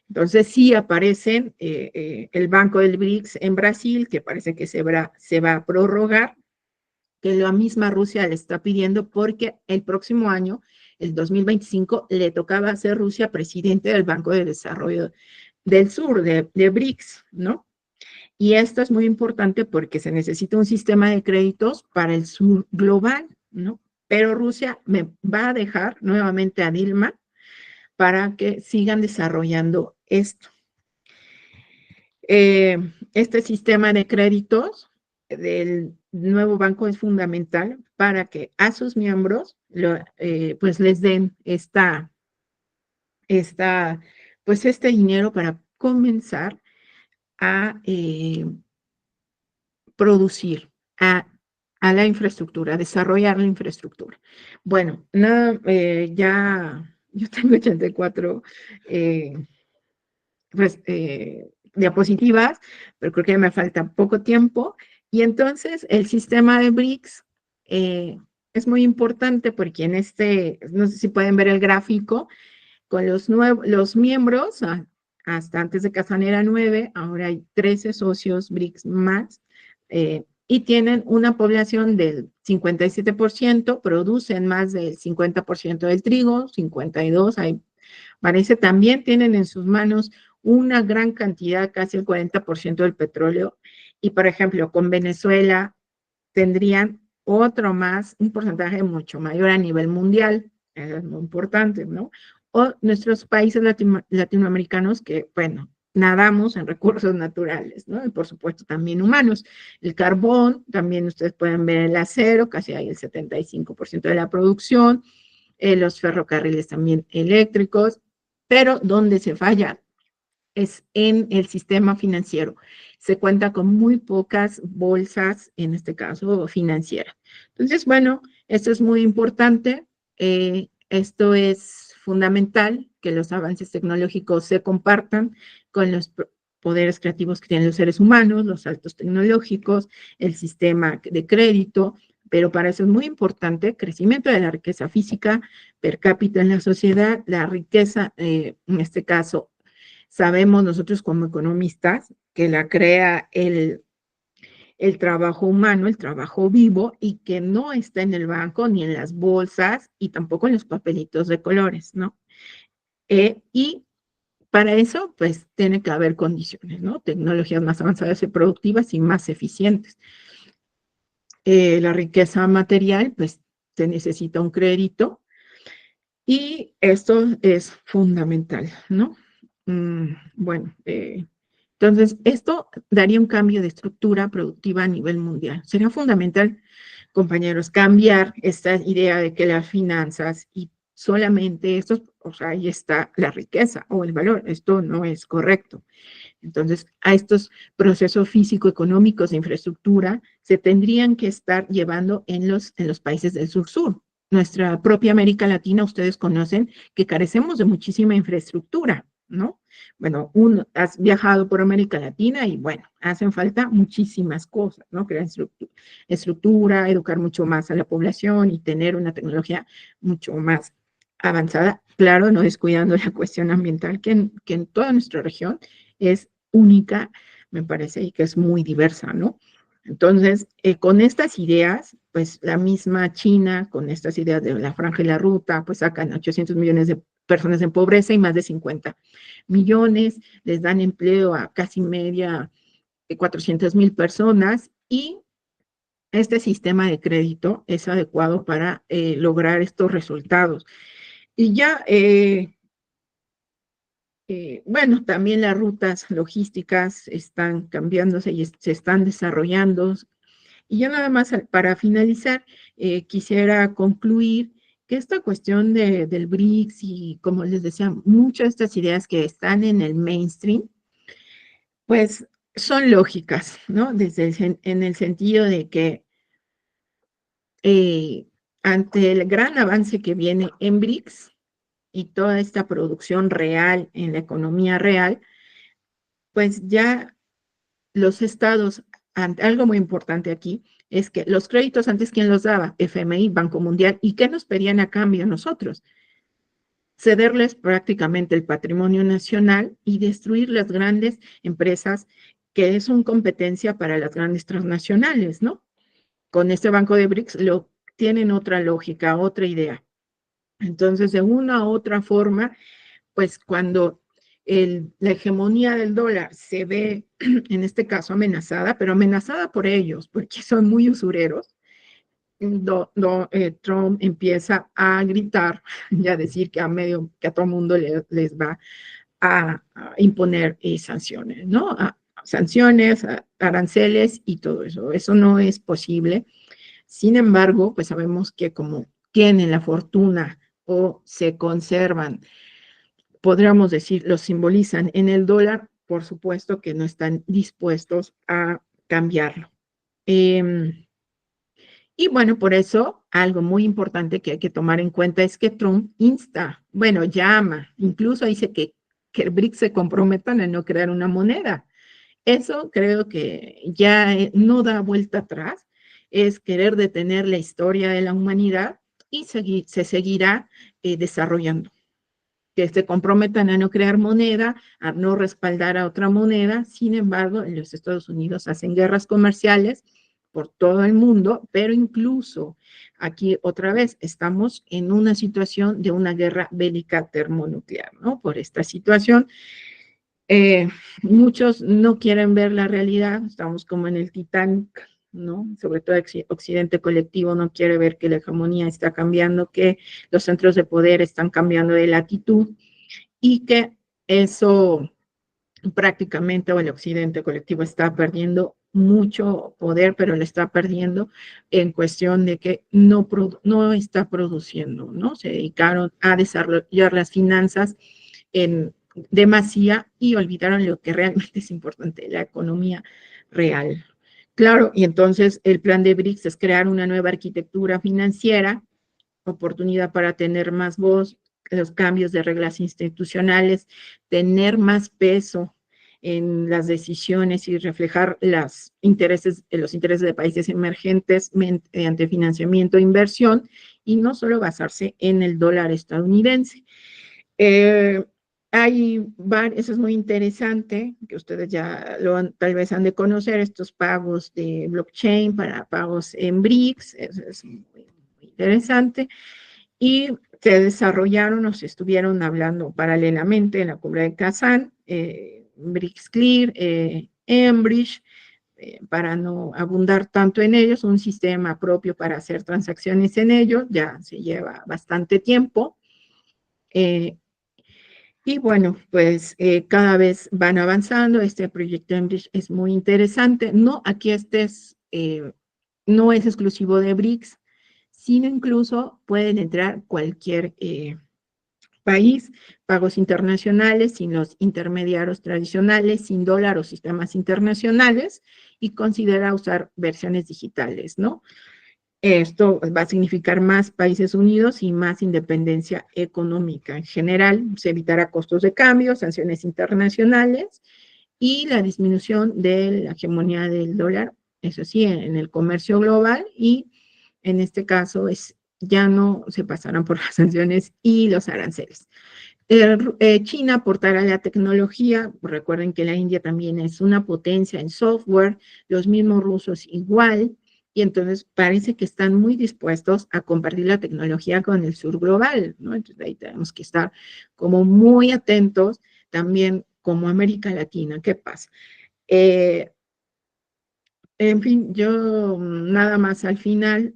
Speaker 3: Entonces sí aparecen el Banco del BRICS en Brasil, que parece que se va a prorrogar, que la misma Rusia le está pidiendo porque el próximo año, el 2025, le tocaba ser Rusia presidente del Banco de Desarrollo del Sur, de BRICS, ¿no? Y esto es muy importante porque se necesita un sistema de créditos para el sur global, ¿no? Pero Rusia me va a dejar nuevamente a Dilma para que sigan desarrollando esto. Este sistema de créditos del nuevo banco es fundamental para que a sus miembros pues les den pues este dinero para comenzar a producir, a la infraestructura, a desarrollar la infraestructura. Bueno, ya yo tengo 84 pues, diapositivas, pero creo que me falta poco tiempo. Y entonces el sistema de BRICS es muy importante porque en no sé si pueden ver el gráfico, con los miembros, hasta antes de Kazan era 9, ahora hay 13 socios BRICS más, y tienen una población del 57%, producen más del 50% del trigo, 52%, parece también tienen en sus manos una gran cantidad, casi el 40% del petróleo, y por ejemplo, con Venezuela tendrían un porcentaje mucho mayor a nivel mundial, es muy importante, ¿no? O nuestros países latinoamericanos que, bueno, nadamos en recursos naturales, ¿no? Y por supuesto también humanos. El carbón, también ustedes pueden ver el acero, casi hay el 75% de la producción, los ferrocarriles también eléctricos, pero donde se falla es en el sistema financiero. Se cuenta con muy pocas bolsas, en este caso financieras. Entonces, bueno, esto es muy importante. Esto es fundamental, que los avances tecnológicos se compartan con los poderes creativos que tienen los seres humanos, los saltos tecnológicos, el sistema de crédito, pero para eso es muy importante el crecimiento de la riqueza física per cápita en la sociedad, la riqueza, en este caso, sabemos nosotros como economistas que la crea el trabajo humano, el trabajo vivo, y que no está en el banco ni en las bolsas y tampoco en los papelitos de colores, ¿no? Y para eso, pues, tiene que haber condiciones, ¿no? Tecnologías más avanzadas y productivas y más eficientes. La riqueza material, pues, se necesita un crédito y esto es fundamental, ¿no? Bueno, entonces, esto daría un cambio de estructura productiva a nivel mundial. Sería fundamental, compañeros, cambiar esta idea de que las finanzas y solamente esto, o sea, ahí está la riqueza o el valor. Esto no es correcto. Entonces, a estos procesos físico-económicos de infraestructura se tendrían que estar llevando en los países del sur-sur. Nuestra propia América Latina, ustedes conocen que carecemos de muchísima infraestructura, ¿no? Bueno, has viajado por América Latina y bueno, hacen falta muchísimas cosas, ¿no? Crear estructura, educar mucho más a la población y tener una tecnología mucho más avanzada, claro, no descuidando la cuestión ambiental que en toda nuestra región es única, me parece, y que es muy diversa, ¿no? Entonces, con estas ideas, pues la misma China, con estas ideas de la franja y la ruta, pues sacan 800 millones de personas en pobreza y más de 50 millones, les dan empleo a casi media de 400,000 personas y este sistema de crédito es adecuado para lograr estos resultados. Y ya, bueno, también las rutas logísticas están cambiándose y se están desarrollando. Y ya nada más para finalizar, quisiera concluir que esta cuestión del BRICS y, como les decía, muchas de estas ideas que están en el mainstream, pues son lógicas, ¿no? En el sentido de que ante el gran avance que viene en BRICS y toda esta producción real en la economía real, pues ya los estados, algo muy importante aquí, es que los créditos antes, ¿quién los daba? FMI, Banco Mundial. ¿Y qué nos pedían a cambio nosotros? Cederles prácticamente el patrimonio nacional y destruir las grandes empresas que son competencia para las grandes transnacionales, ¿no? Con este banco de BRICS tienen otra lógica, otra idea. Entonces, de una u otra forma, pues cuando la hegemonía del dólar se ve, en este caso, amenazada, pero amenazada por ellos, porque son muy usureros, Trump empieza a gritar y a decir que a todo mundo les va a imponer sanciones, ¿no? Sanciones, aranceles y todo eso. Eso no es posible. Sin embargo, pues sabemos que como tienen la fortuna o se conservan, podríamos decir, los simbolizan en el dólar, por supuesto que no están dispuestos a cambiarlo. Y bueno, por eso algo muy importante que hay que tomar en cuenta es que Trump llama, incluso dice que el BRICS se comprometan a no crear una moneda. Eso creo que ya no da vuelta atrás, es querer detener la historia de la humanidad y se seguirá desarrollando. Que se comprometan a no crear moneda, a no respaldar a otra moneda. Sin embargo, los Estados Unidos hacen guerras comerciales por todo el mundo, pero incluso aquí otra vez estamos en una situación de una guerra bélica termonuclear, ¿no? Por esta situación, muchos no quieren ver la realidad, estamos como en el Titanic, ¿no? Sobre todo Occidente colectivo no quiere ver que la hegemonía está cambiando, que los centros de poder están cambiando de latitud y que eso prácticamente, o el Occidente colectivo está perdiendo mucho poder, pero lo está perdiendo en cuestión de que no está produciendo, ¿no? Se dedicaron a desarrollar las finanzas en demasía y olvidaron lo que realmente es importante, la economía real. Claro, y entonces el plan de BRICS es crear una nueva arquitectura financiera, oportunidad para tener más voz, los cambios de reglas institucionales, tener más peso en las decisiones y reflejar los intereses de países emergentes mediante financiamiento e inversión y no solo basarse en el dólar estadounidense. Eso es muy interesante, que ustedes ya tal vez han de conocer, estos pagos de blockchain para pagos en BRICS, eso es muy interesante. Y se desarrollaron o se estuvieron hablando paralelamente en la cumbre de Kazán, BRICS Clear, Enbridge, para no abundar tanto en ellos, un sistema propio para hacer transacciones en ellos, ya se lleva bastante tiempo. Y bueno, pues cada vez van avanzando, este proyecto Enbridge es muy interesante, no, aquí no es exclusivo de BRICS, sino incluso pueden entrar cualquier país, pagos internacionales, sin los intermediarios tradicionales, sin dólar o sistemas internacionales, y considera usar versiones digitales, ¿no? Esto va a significar más países unidos y más independencia económica. En general, se evitará costos de cambio, sanciones internacionales y la disminución de la hegemonía del dólar, eso sí, en el comercio global, y en este caso ya no se pasarán por las sanciones y los aranceles. China aportará la tecnología, recuerden que la India también es una potencia en software, los mismos rusos igual, y entonces parece que están muy dispuestos a compartir la tecnología con el sur global, ¿no? Entonces ahí tenemos que estar como muy atentos también como América Latina, ¿qué pasa? En fin, yo nada más al final.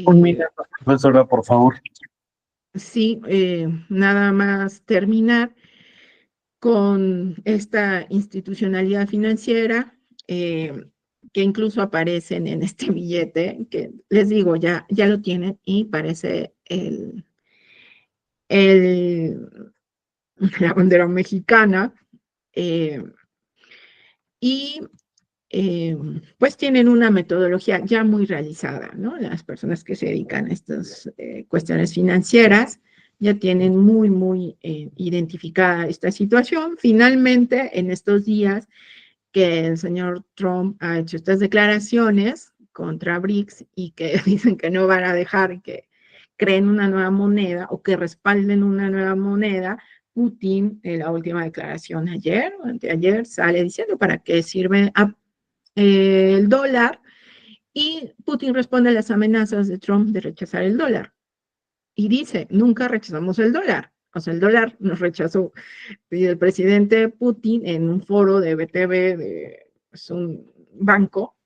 Speaker 2: Un minuto, profesora, por favor.
Speaker 3: Sí, nada más terminar con esta institucionalidad financiera que incluso aparecen en este billete, que les digo, ya lo tienen y parece la bandera mexicana, y pues tienen una metodología ya muy realizada, ¿no? Las personas que se dedican a estas cuestiones financieras ya tienen muy identificada esta situación. Finalmente, en estos días, que el señor Trump ha hecho estas declaraciones contra BRICS y que dicen que no van a dejar que creen una nueva moneda o que respalden una nueva moneda. Putin, en la última declaración ayer o anteayer, sale diciendo para qué sirve el dólar, y Putin responde a las amenazas de Trump de rechazar el dólar. Y dice, nunca rechazamos el dólar. O sea, el dólar nos rechazó. Y el presidente Putin, en un foro de BTV, de pues, un banco,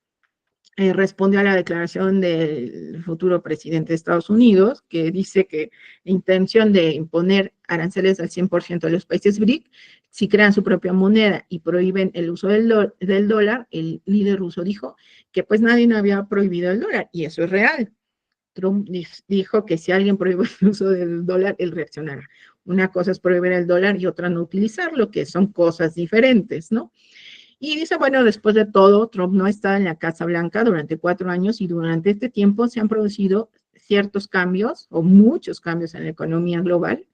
Speaker 3: respondió a la declaración del futuro presidente de Estados Unidos, que dice que la intención de imponer aranceles al 100% de los países BRIC, si crean su propia moneda y prohíben el uso del dólar, el líder ruso dijo que pues nadie no había prohibido el dólar, y eso es real. Trump dijo que si alguien prohíbe el uso del dólar, él reaccionará. Una cosa es prohibir el dólar y otra no utilizarlo, que son cosas diferentes, ¿no? Y dice, bueno, después de todo, Trump no está en la Casa Blanca durante 4 años y durante este tiempo se han producido ciertos cambios o muchos cambios en la economía global,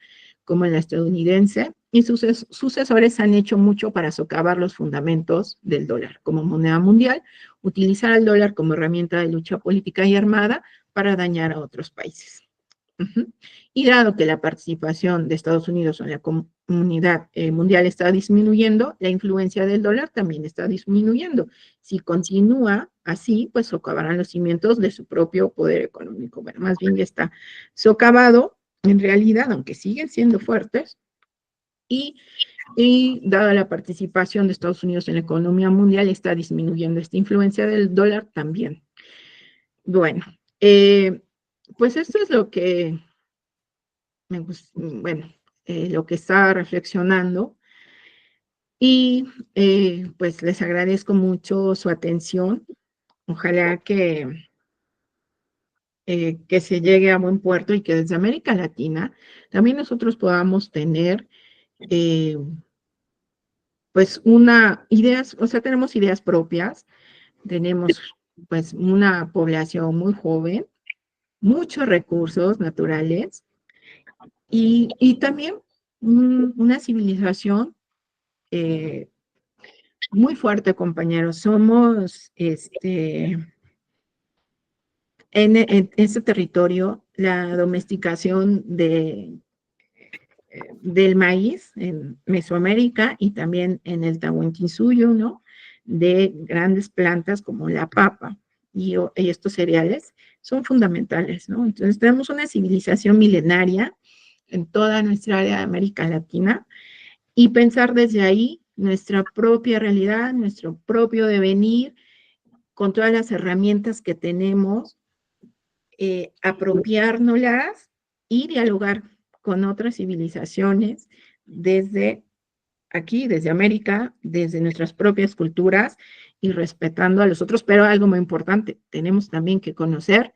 Speaker 3: como en la estadounidense, y sus sucesores han hecho mucho para socavar los fundamentos del dólar como moneda mundial, utilizar el dólar como herramienta de lucha política y armada para dañar a otros países. Y dado que la participación de Estados Unidos en la comunidad mundial está disminuyendo, la influencia del dólar también está disminuyendo. Si continúa así, pues socavarán los cimientos de su propio poder económico. Bueno, más bien ya está socavado en realidad, aunque siguen siendo fuertes, y dada la participación de Estados Unidos en la economía mundial, está disminuyendo esta influencia del dólar también. Bueno, pues esto es lo que bueno, lo que estaba reflexionando, y pues les agradezco mucho su atención. Ojalá que se llegue a buen puerto y que desde América Latina también nosotros podamos tener pues ideas, o sea, tenemos ideas propias, tenemos pues una población muy joven, muchos recursos naturales, y también una civilización muy fuerte, compañeros. Somos, en este territorio, la domesticación del maíz en Mesoamérica y también en el Tahuantinsuyo, ¿no? De grandes plantas como la papa y estos cereales son fundamentales, ¿no? Entonces tenemos una civilización milenaria en toda nuestra área de América Latina, y pensar desde ahí nuestra propia realidad, nuestro propio devenir, con todas las herramientas que tenemos, apropiárnoslas y dialogar con otras civilizaciones desde aquí, desde América, desde nuestras propias culturas y respetando a los otros. Pero algo muy importante, tenemos también que conocer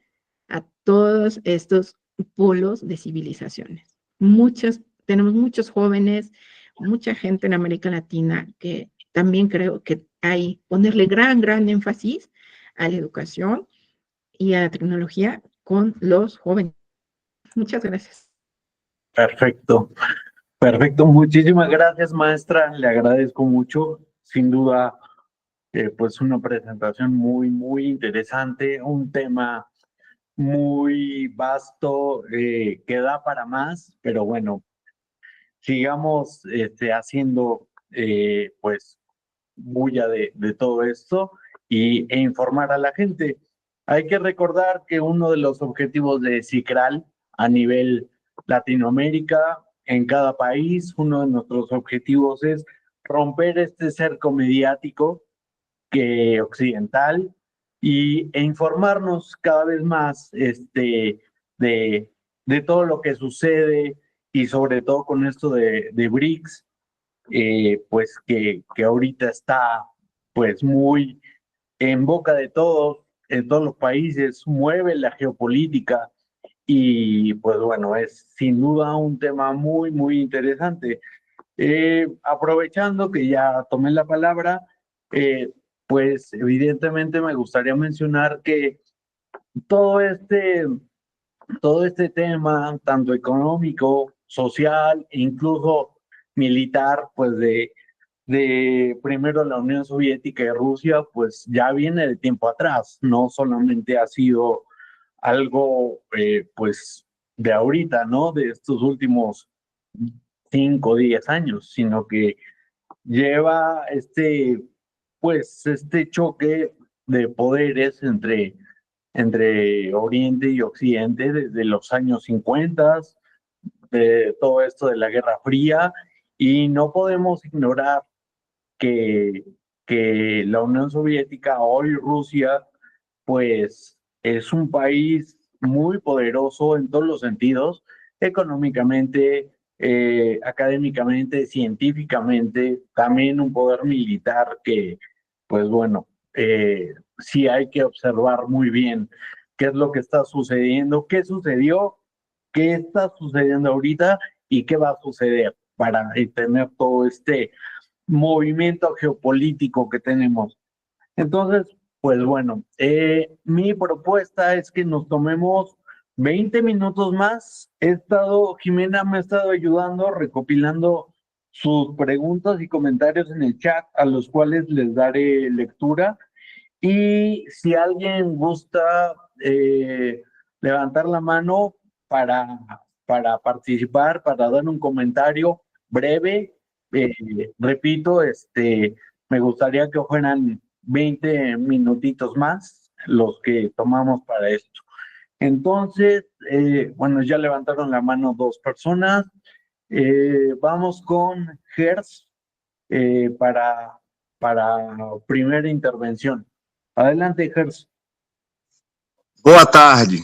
Speaker 3: a todos estos polos de civilizaciones. Tenemos muchos jóvenes, mucha gente en América Latina que también creo que hay ponerle gran énfasis a la educación y a la tecnología con los jóvenes. Muchas gracias.
Speaker 2: Perfecto, perfecto. Muchísimas gracias, maestra. Le agradezco mucho. Sin duda, pues una presentación muy interesante, un tema muy vasto, que da para más, pero bueno, sigamos haciendo pues bulla de todo esto e informar a la gente. Hay que recordar que uno de los objetivos de CICRAL a nivel Latinoamérica, en cada país, uno de nuestros objetivos es romper este cerco mediático occidental e informarnos cada vez más de todo lo que sucede, y sobre todo con esto de BRICS, pues que ahorita está pues muy en boca de todos, en todos los países, mueve la geopolítica, y pues bueno, es sin duda un tema muy interesante. Aprovechando que ya tomé la palabra, pues evidentemente me gustaría mencionar que todo este tema, tanto económico, social e incluso militar, pues de primero la Unión Soviética y Rusia, pues ya viene de tiempo atrás, no solamente ha sido algo pues de ahorita, ¿no? De estos últimos 5 o 10 años, sino que lleva pues este choque de poderes entre Oriente y Occidente desde los años 50, de todo esto de la Guerra Fría, y no podemos ignorar que, que la Unión Soviética, hoy Rusia, pues es un país muy poderoso en todos los sentidos, económicamente, académicamente, científicamente, también un poder militar que, pues bueno, sí hay que observar muy bien qué es lo que está sucediendo, qué sucedió, qué está sucediendo ahorita y qué va a suceder para tener todo este movimiento geopolítico que tenemos. Entonces, pues bueno, mi propuesta es que nos tomemos 20 minutos más. Jimena me ha estado ayudando recopilando sus preguntas y comentarios en el chat, a los cuales les daré lectura. Y si alguien gusta levantar la mano para, para participar, para dar un comentario breve, repito, me gustaría que fueran 20 minutitos más los que tomamos para esto. Entonces, bueno, ya levantaron la mano 2 personas. Vamos con Gers para primera intervención. Adelante, Gers.
Speaker 5: Boa tarde.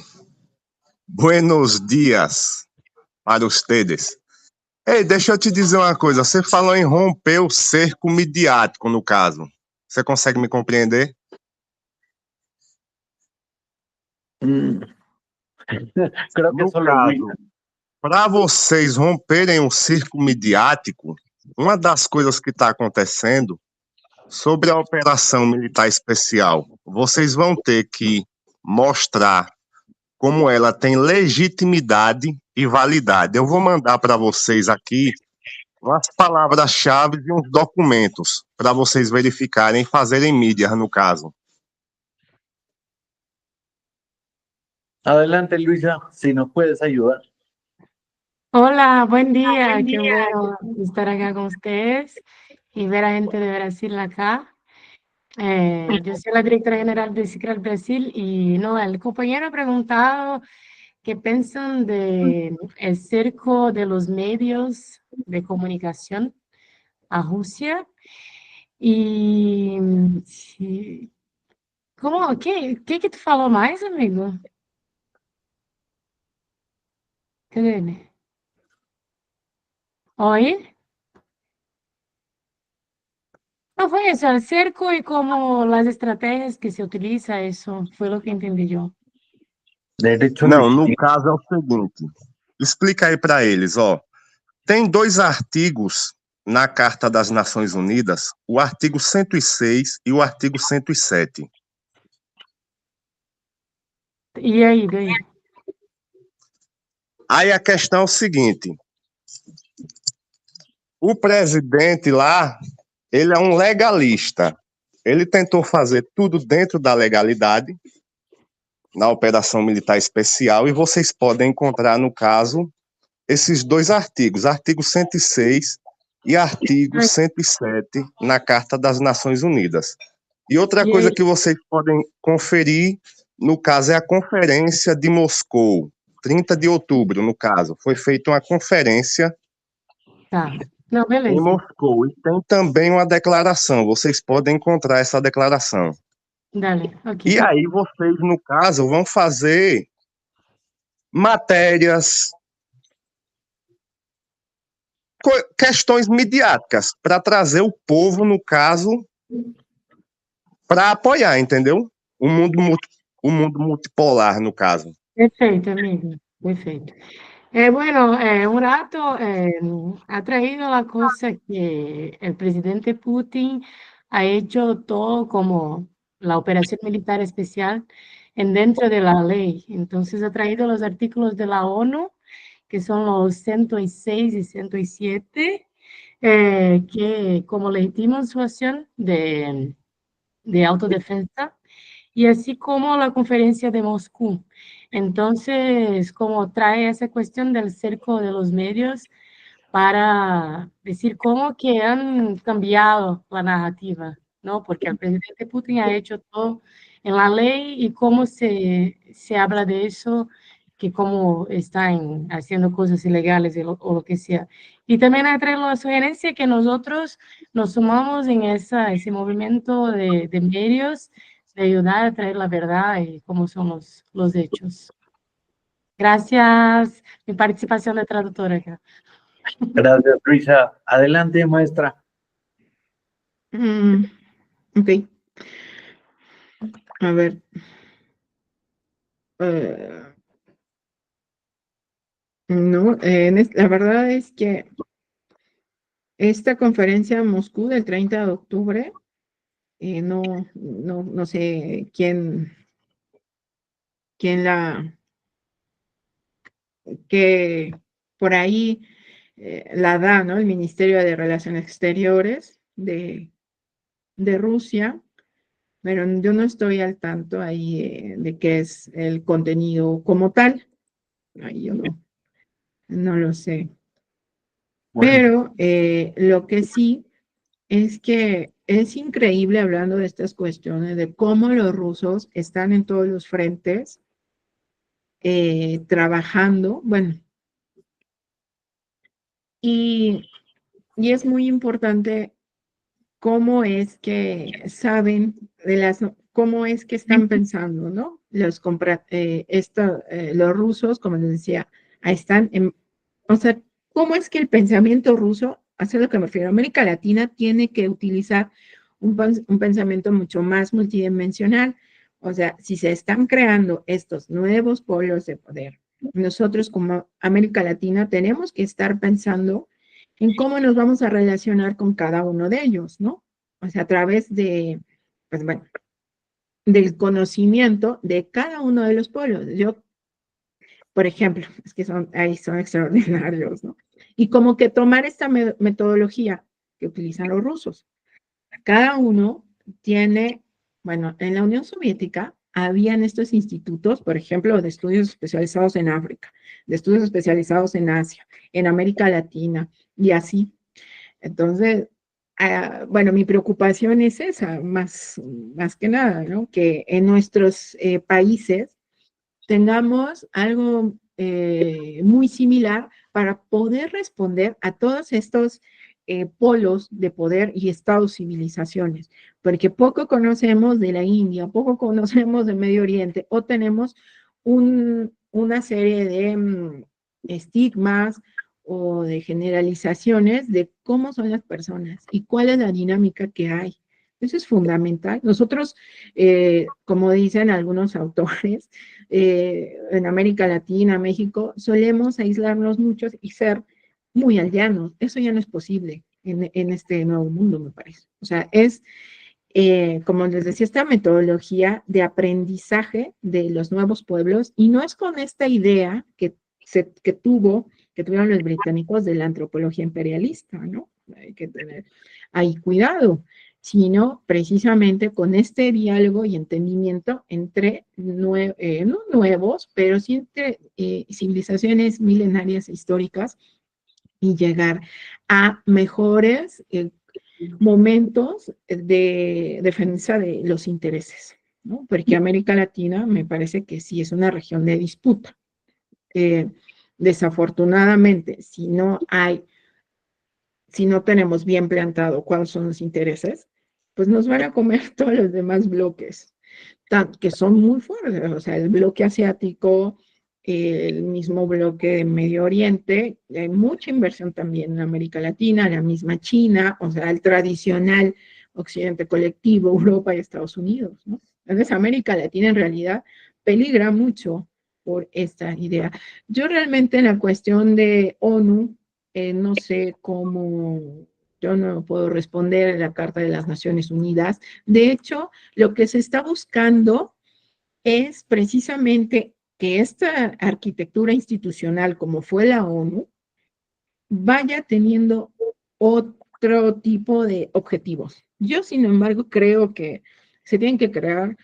Speaker 5: Buenos dias para ustedes. Ei, deixa eu te dizer uma coisa. Você falou em romper o cerco midiático, no caso. Você consegue me compreender?
Speaker 2: Creo que
Speaker 5: No
Speaker 2: solo
Speaker 5: caso, para vocês romperem o circo midiático, uma das coisas que está acontecendo sobre a operação militar especial, vocês vão ter que mostrar como ela tem legitimidade e validade. Eu vou mandar para vocês aqui umas palavras-chave e uns documentos para vocês verificarem e fazerem mídia, no caso.
Speaker 2: Adelante, Luisa, si nos puedes ayudar.
Speaker 6: Hola, buen día. Qué bueno estar acá con ustedes y ver a gente de Brasil acá. Yo soy la directora general de CICRAL Brasil y no, el compañero ha preguntado qué piensan de el cerco de los medios de comunicación a Rusia y sí, ¿qué que tu falou mais, amigo? Cadê ele? Oi? No fue eso, el cerco y como las estrategias que se utiliza, eso fue lo que entendí yo.
Speaker 2: Derecho
Speaker 5: Não, no caso é o seguinte, explica aí para eles, ó. Tem 2 artigos na Carta das Nações Unidas, o artigo 106 e o artigo 107.
Speaker 6: E aí, daí?
Speaker 5: Aí a questão é o seguinte, o presidente lá, ele é um legalista, ele tentou fazer tudo dentro da legalidade, na operação militar especial, e vocês podem encontrar, no caso, esses 2 artigos, artigo 106 e artigo 107, na Carta das Nações Unidas. E outra coisa que vocês podem conferir, no caso, é a Conferência de Moscou, 30 de outubro, no caso. Foi feita uma conferência
Speaker 6: Não, beleza.
Speaker 5: em Moscou. E tem também uma declaração, vocês podem encontrar essa declaração.
Speaker 6: Dale, ok.
Speaker 5: E aí vocês, no caso, vão fazer matérias, questões midiáticas, para trazer o povo, no caso, para apoiar, entendeu? O mundo multipolar, no caso.
Speaker 6: Perfecto, amigo, perfecto. Bueno, un rato ha traído la cosa que el presidente Putin ha hecho todo como la operación militar especial dentro de la ley. Entonces ha traído los artículos de la ONU, que son los 106 y 107, que como legítima su acción de autodefensa, y así como la conferencia de Moscú. Entonces, como trae esa cuestión del cerco de los medios para decir cómo que han cambiado la narrativa, ¿no? Porque el presidente Putin ha hecho todo en la ley y cómo se habla de eso, que cómo están haciendo cosas ilegales o lo que sea. Y también ha traído la sugerencia que nosotros nos sumamos en ese movimiento de medios, de ayudar a traer la verdad y cómo son los hechos. Gracias, mi participación de traductora acá.
Speaker 2: Gracias, Luisa. Adelante, maestra.
Speaker 3: Ok. A ver. No, la verdad es que esta conferencia en Moscú del 30 de octubre, no sé quién que por ahí la da, ¿no? El Ministerio de Relaciones Exteriores de Rusia, pero yo no estoy al tanto ahí de qué es el contenido como tal. Ahí yo no lo sé.
Speaker 2: Bueno,
Speaker 3: Pero lo que sí es que es increíble hablando de estas cuestiones, de cómo los rusos están en todos los frentes trabajando, bueno, y es muy importante cómo es que saben cómo es que están pensando, ¿no? Los rusos, como les decía, están o sea, cómo es que el pensamiento ruso, a lo que me refiero, América Latina tiene que utilizar un pensamiento mucho más multidimensional. O sea, si se están creando estos nuevos polos de poder, nosotros como América Latina tenemos que estar pensando en cómo nos vamos a relacionar con cada uno de ellos, ¿no? O sea, a través pues bueno, del conocimiento de cada uno de los pueblos. Yo, por ejemplo, es que son extraordinarios, ¿no? Y como que tomar esta metodología que utilizan los rusos. Cada uno tiene, bueno, en la Unión Soviética habían estos institutos, por ejemplo, de estudios especializados en África, de estudios especializados en Asia, en América Latina y así. Entonces, bueno, mi preocupación es esa, más que nada, ¿no? Que en nuestros países tengamos algo muy similar para poder responder a todos estos polos de poder y estados civilizaciones, porque poco conocemos de la India, poco conocemos de Medio Oriente, o tenemos una serie de estigmas o de generalizaciones de cómo son las personas y cuál es la dinámica que hay. Eso es fundamental. Nosotros, como dicen algunos autores, en América Latina, México, solemos aislarnos mucho y ser muy aldeanos. Eso ya no es posible en este nuevo mundo, me parece. O sea, es, como les decía, esta metodología de aprendizaje de los nuevos pueblos y no es con esta idea que tuvieron los británicos de la antropología imperialista, ¿no? Hay que tener ahí cuidado, sino precisamente con este diálogo y entendimiento entre, no nuevos, pero sí entre civilizaciones milenarias e históricas y llegar a mejores momentos de defensa de los intereses, ¿no? Porque América Latina me parece que sí es una región de disputa. Desafortunadamente, si no tenemos bien plantado cuáles son los intereses, pues nos van a comer todos los demás bloques, que son muy fuertes, o sea, el bloque asiático, el mismo bloque de Medio Oriente, hay mucha inversión también en América Latina, la misma China, o sea, el tradicional occidente colectivo, Europa y Estados Unidos, ¿no? Entonces, América Latina en realidad peligra mucho por esta idea. Yo realmente en la cuestión de ONU, no sé cómo, yo no puedo responder en la Carta de las Naciones Unidas. De hecho, lo que se está buscando es precisamente que esta arquitectura institucional, como fue la ONU, vaya teniendo otro tipo de objetivos. Yo, sin embargo, creo que se tienen que crear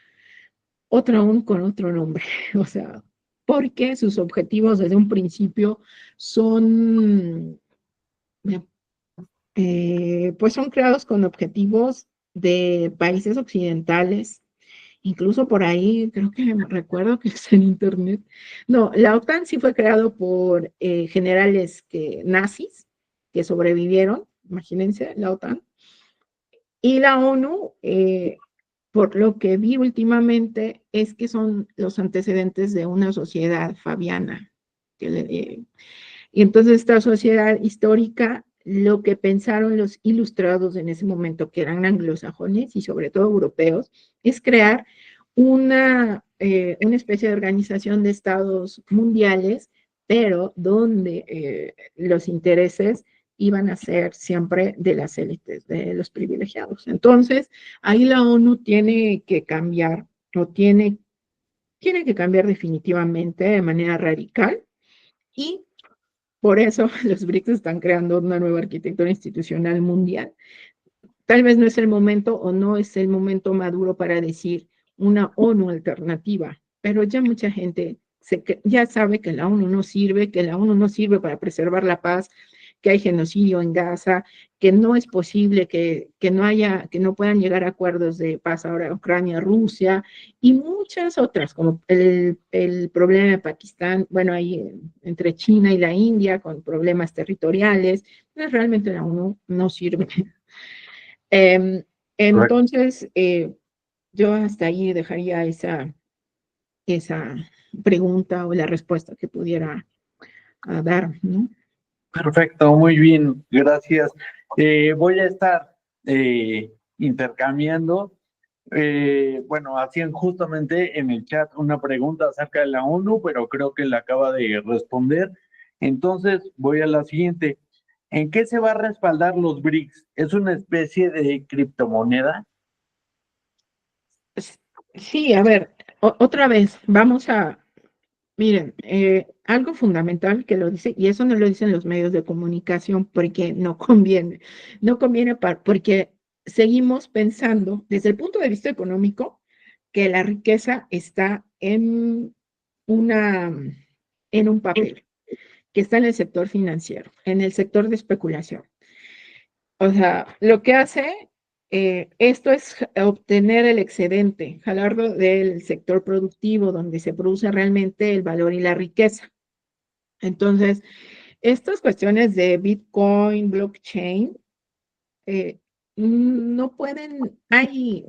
Speaker 3: otra aún con otro nombre, o sea, porque sus objetivos desde un principio son, pues son creados con objetivos de países occidentales. Incluso por ahí, creo que recuerdo que es en internet. No, la OTAN sí fue creado por generales nazis que sobrevivieron, imagínense, la OTAN. Y la ONU, por lo que vi últimamente, es que son los antecedentes de una sociedad fabiana. Y entonces esta sociedad histórica, lo que pensaron los ilustrados en ese momento, que eran anglosajones y sobre todo europeos, es crear una especie de organización de estados mundiales, pero donde los intereses iban a ser siempre de las élites, de los privilegiados. Entonces, ahí la ONU tiene que cambiar, o tiene que cambiar definitivamente de manera radical, y por eso los BRICS están creando una nueva arquitectura institucional mundial. Tal vez no es el momento o no es el momento maduro para decir una ONU alternativa, pero ya mucha gente ya sabe que la ONU no sirve, que la ONU no sirve para preservar la paz, que hay genocidio en Gaza, que no es posible que no puedan llegar a acuerdos de paz ahora Ucrania, Rusia y muchas otras, como el problema de Pakistán, bueno, ahí entre China y la India con problemas territoriales. Entonces, realmente la ONU no sirve. Entonces, yo hasta ahí dejaría esa pregunta o la respuesta que pudiera dar, ¿no?
Speaker 2: Perfecto, muy bien, gracias. Voy a estar intercambiando. Bueno, hacían justamente en el chat una pregunta acerca de la ONU, pero creo que la acaba de responder. Entonces, voy a la siguiente. ¿En qué se va a respaldar los BRICS? ¿Es una especie de criptomoneda?
Speaker 3: Sí, a ver, otra vez, miren, algo fundamental que lo dice, y eso no lo dicen los medios de comunicación porque no conviene porque seguimos pensando desde el punto de vista económico que la riqueza está en un papel, que está en el sector financiero, en el sector de especulación. O sea, lo que hace esto es obtener el excedente, jalarlo del sector productivo donde se produce realmente el valor y la riqueza. Entonces, estas cuestiones de Bitcoin, blockchain, no pueden,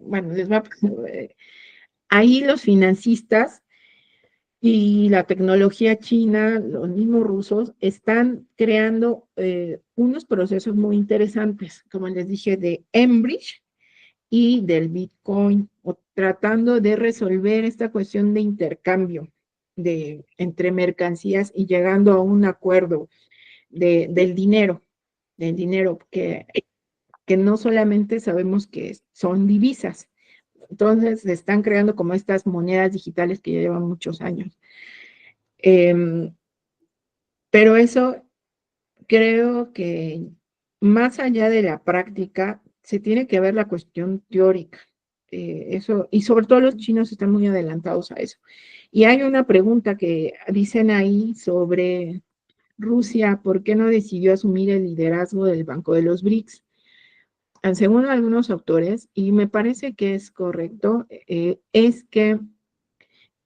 Speaker 3: bueno, ahí los financistas y la tecnología china, los mismos rusos, están creando unos procesos muy interesantes, como les dije, de Enbridge y del Bitcoin, o tratando de resolver esta cuestión de intercambio entre mercancías y llegando a un acuerdo del dinero que no solamente sabemos que son divisas. Entonces se están creando como estas monedas digitales que ya llevan muchos años. Pero eso creo que más allá de la práctica, se tiene que ver la cuestión teórica. Eso, y sobre todo los chinos están muy adelantados a eso. Y hay una pregunta que dicen ahí sobre Rusia, ¿por qué no decidió asumir el liderazgo del Banco de los BRICS? Según algunos autores, y me parece que es correcto, es que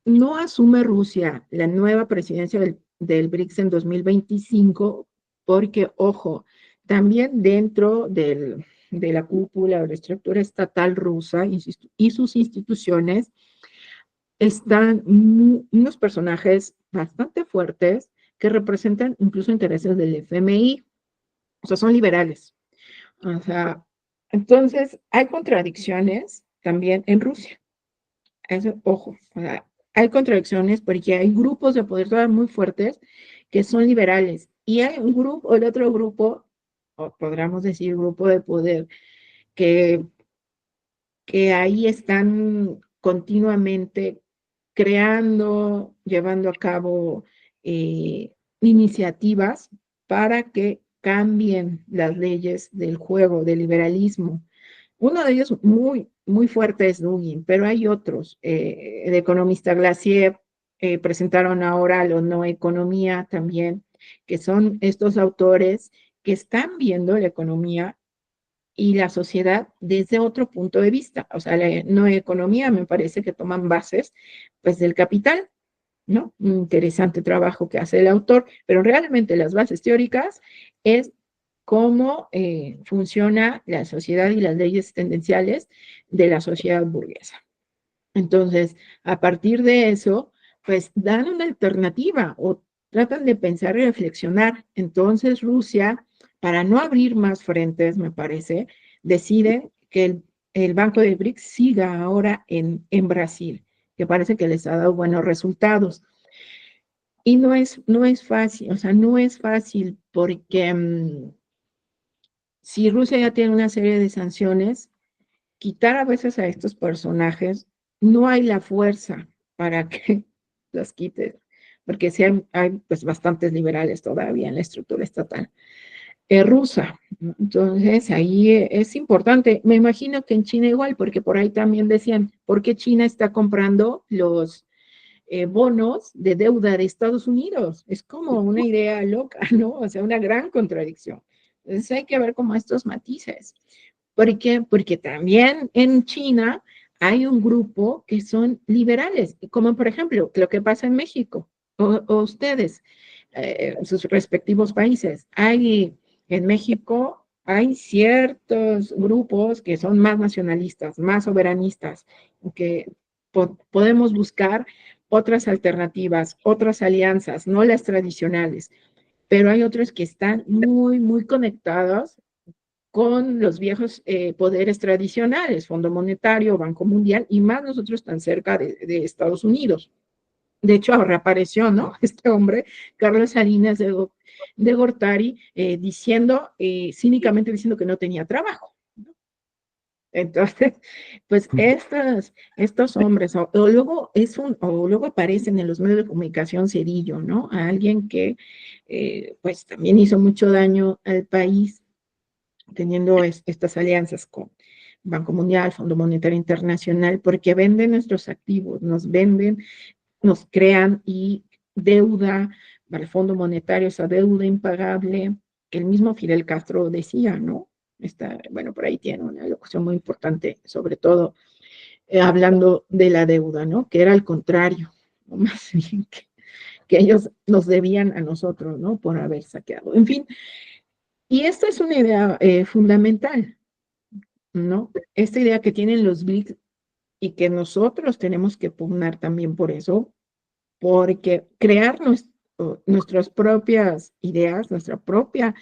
Speaker 3: no asume Rusia la nueva presidencia del BRICS en 2025 porque, ojo, también dentro de la cúpula o la estructura estatal rusa y sus instituciones están unos personajes bastante fuertes que representan incluso intereses del FMI, o sea, son liberales. O sea, entonces hay contradicciones también en Rusia. Eso, ojo, o sea, hay contradicciones porque hay grupos de poder todavía muy fuertes que son liberales y hay un grupo, el otro grupo, o podríamos decir grupo de poder, que, que ahí están continuamente creando, llevando a cabo iniciativas para que cambien las leyes del juego, del liberalismo. Uno de ellos muy, muy fuerte es Dugin, pero hay otros. El economista Glacier presentaron ahora lo No Economía también, que son estos autores que están viendo la economía y la sociedad desde otro punto de vista. O sea, la No Economía me parece que toman bases pues del capital, ¿no? Un interesante trabajo que hace el autor, pero realmente las bases teóricas es cómo funciona la sociedad y las leyes tendenciales de la sociedad burguesa. Entonces, a partir de eso, pues dan una alternativa o tratan de pensar y reflexionar. Entonces, Rusia, para no abrir más frentes, me parece, decide que el Banco de BRICS siga ahora en Brasil, que parece que les ha dado buenos resultados. Y no es fácil, o sea, no es fácil porque si Rusia ya tiene una serie de sanciones, quitar a veces a estos personajes, no hay la fuerza para que los quite, porque sí hay pues bastantes liberales todavía en la estructura estatal rusa. Entonces, ahí es importante. Me imagino que en China igual, porque por ahí también decían, ¿por qué China está comprando los bonos de deuda de Estados Unidos? Es como una idea loca, ¿no? O sea, una gran contradicción. Entonces hay que ver como estos matices. ¿Por qué? Porque también en China hay un grupo que son liberales, como por ejemplo lo que pasa en México, o ustedes, sus respectivos países. En México hay ciertos grupos que son más nacionalistas, más soberanistas, que podemos buscar otras alternativas, otras alianzas, no las tradicionales, pero hay otros que están muy, muy conectados con los viejos poderes tradicionales, Fondo Monetario, Banco Mundial, y más nosotros tan cerca de Estados Unidos. De hecho, ahora apareció, ¿no? Este hombre, Carlos Salinas de Gortari, cínicamente diciendo que no tenía trabajo. Entonces, pues estos hombres, o luego aparecen en los medios de comunicación Cedillo, ¿no? A alguien que pues también hizo mucho daño al país teniendo estas alianzas con Banco Mundial, Fondo Monetario Internacional, porque venden nuestros activos, nos venden, nos crean y deuda para el Fondo Monetario, esa deuda impagable, que el mismo Fidel Castro decía, ¿no? Bueno, por ahí tiene una locución muy importante, sobre todo hablando de la deuda, ¿no? Que era al contrario, ¿no? Más bien que ellos nos debían a nosotros, ¿no? Por haber saqueado. En fin, y esta es una idea fundamental, ¿no? Esta idea que tienen los BRICS y que nosotros tenemos que pugnar también por eso, porque crear nuestras propias ideas, nuestra propia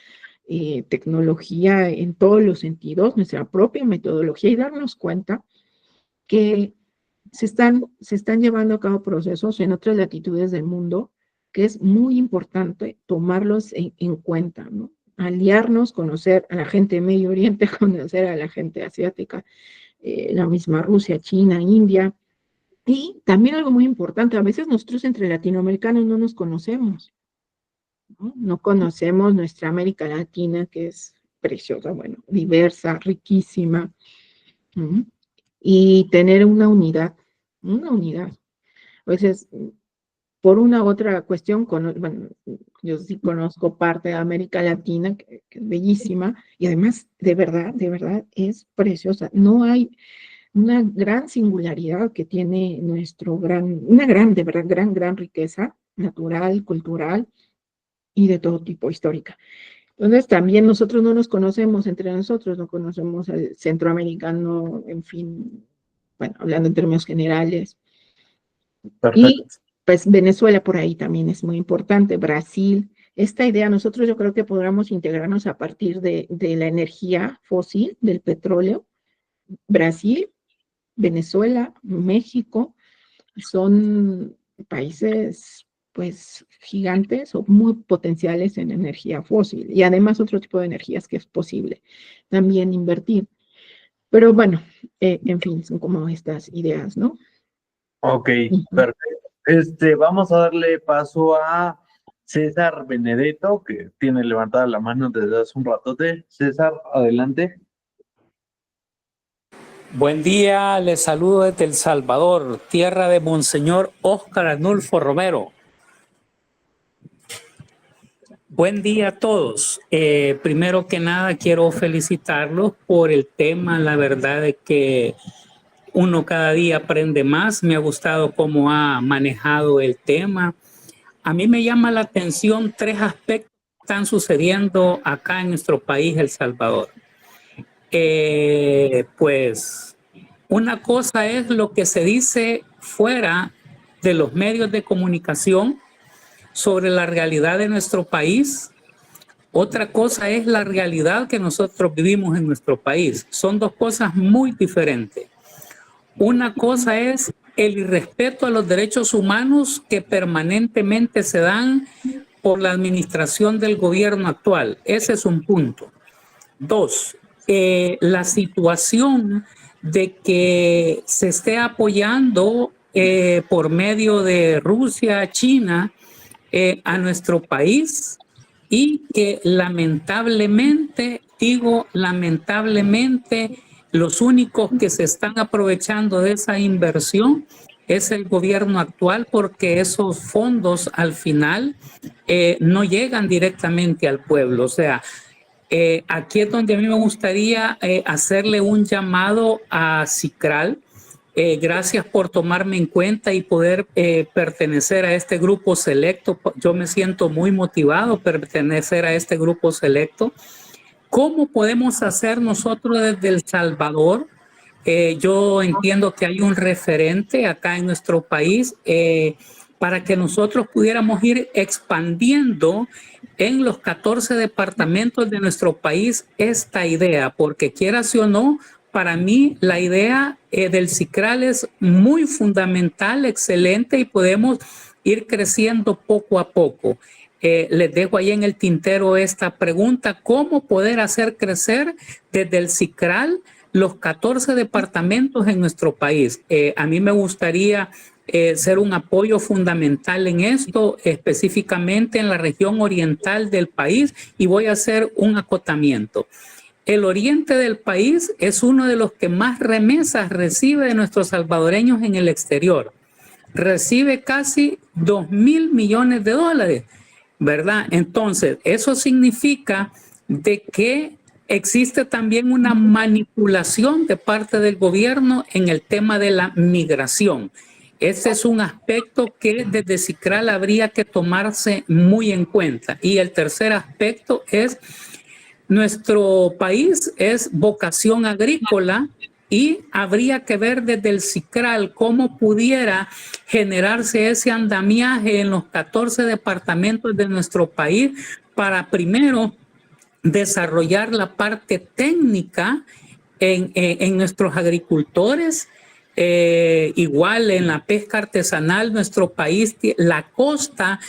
Speaker 3: tecnología en todos los sentidos, nuestra propia metodología y darnos cuenta que se están llevando a cabo procesos en otras latitudes del mundo que es muy importante tomarlos en cuenta, ¿no? Aliarnos, conocer a la gente de Medio Oriente, conocer a la gente asiática, la misma Rusia, China, India. Y también algo muy importante, a veces nosotros entre latinoamericanos no nos conocemos, ¿no? No conocemos nuestra América Latina, que es preciosa, bueno, diversa, riquísima, ¿no? Y tener una unidad. A veces, por una u otra cuestión, bueno, yo sí conozco parte de América Latina, que es bellísima, y además, de verdad, es preciosa. No hay una gran singularidad que tiene una gran, de verdad, gran riqueza natural, cultural y de todo tipo histórica. Entonces, también nosotros no nos conocemos entre nosotros, no conocemos al centroamericano, en fin, bueno, hablando en términos generales.
Speaker 2: Perfecto.
Speaker 3: Y pues Venezuela por ahí también es muy importante, Brasil. Esta idea, nosotros yo creo que podríamos integrarnos a partir de la energía fósil, del petróleo. Brasil, Venezuela, México, son países pues gigantes o muy potenciales en energía fósil y además otro tipo de energías que es posible también invertir. Pero bueno, en fin, son como estas ideas, ¿no?
Speaker 2: Ok, perfecto. Vamos a darle paso a César Benedetto, que tiene levantada la mano desde hace un ratote. César, adelante.
Speaker 7: Buen día, les saludo desde El Salvador, tierra de Monseñor Óscar Arnulfo Romero. Buen día a todos. Primero que nada quiero felicitarlos por el tema. La verdad es que uno cada día aprende más. Me ha gustado cómo ha manejado el tema. A mí me llama la atención 3 aspectos que están sucediendo acá en nuestro país, El Salvador. Pues una cosa es lo que se dice fuera de los medios de comunicación sobre la realidad de nuestro país. Otra cosa es la realidad que nosotros vivimos en nuestro país. Son 2 cosas muy diferentes. Una cosa es el irrespeto a los derechos humanos que permanentemente se dan por la administración del gobierno actual. Ese es un punto. 2, la situación de que se esté apoyando por medio de Rusia, China, a nuestro país, y que lamentablemente, los únicos que se están aprovechando de esa inversión es el gobierno actual, porque esos fondos al final no llegan directamente al pueblo. O sea, aquí es donde a mí me gustaría hacerle un llamado a CICRAL. Gracias por tomarme en cuenta y poder pertenecer a este grupo selecto. Yo me siento muy motivado pertenecer a este grupo selecto. ¿Cómo podemos hacer nosotros desde El Salvador? Yo entiendo que hay un referente acá en nuestro país para que nosotros pudiéramos ir expandiendo en los 14 departamentos de nuestro país esta idea, porque quieras o no, para mí la idea del CICRAL es muy fundamental, excelente, y podemos ir creciendo poco a poco. Les dejo ahí en el tintero esta pregunta: ¿cómo poder hacer crecer desde el CICRAL los 14 departamentos en nuestro país? A mí me gustaría ser un apoyo fundamental en esto, específicamente en la región oriental del país, y voy a hacer un acotamiento. El oriente del país es uno de los que más remesas recibe de nuestros salvadoreños en el exterior. Recibe casi 2.000 millones de dólares, ¿verdad? Entonces, eso significa de que existe también una manipulación de parte del gobierno en el tema de la migración. Ese es un aspecto que desde CICRAL habría que tomarse muy en cuenta. Y el tercer aspecto es: nuestro país es vocación agrícola y habría que ver desde el CICRAL cómo pudiera generarse ese andamiaje en los 14 departamentos de nuestro país para primero desarrollar la parte técnica en nuestros agricultores. Igual en la pesca artesanal, nuestro país, la costa,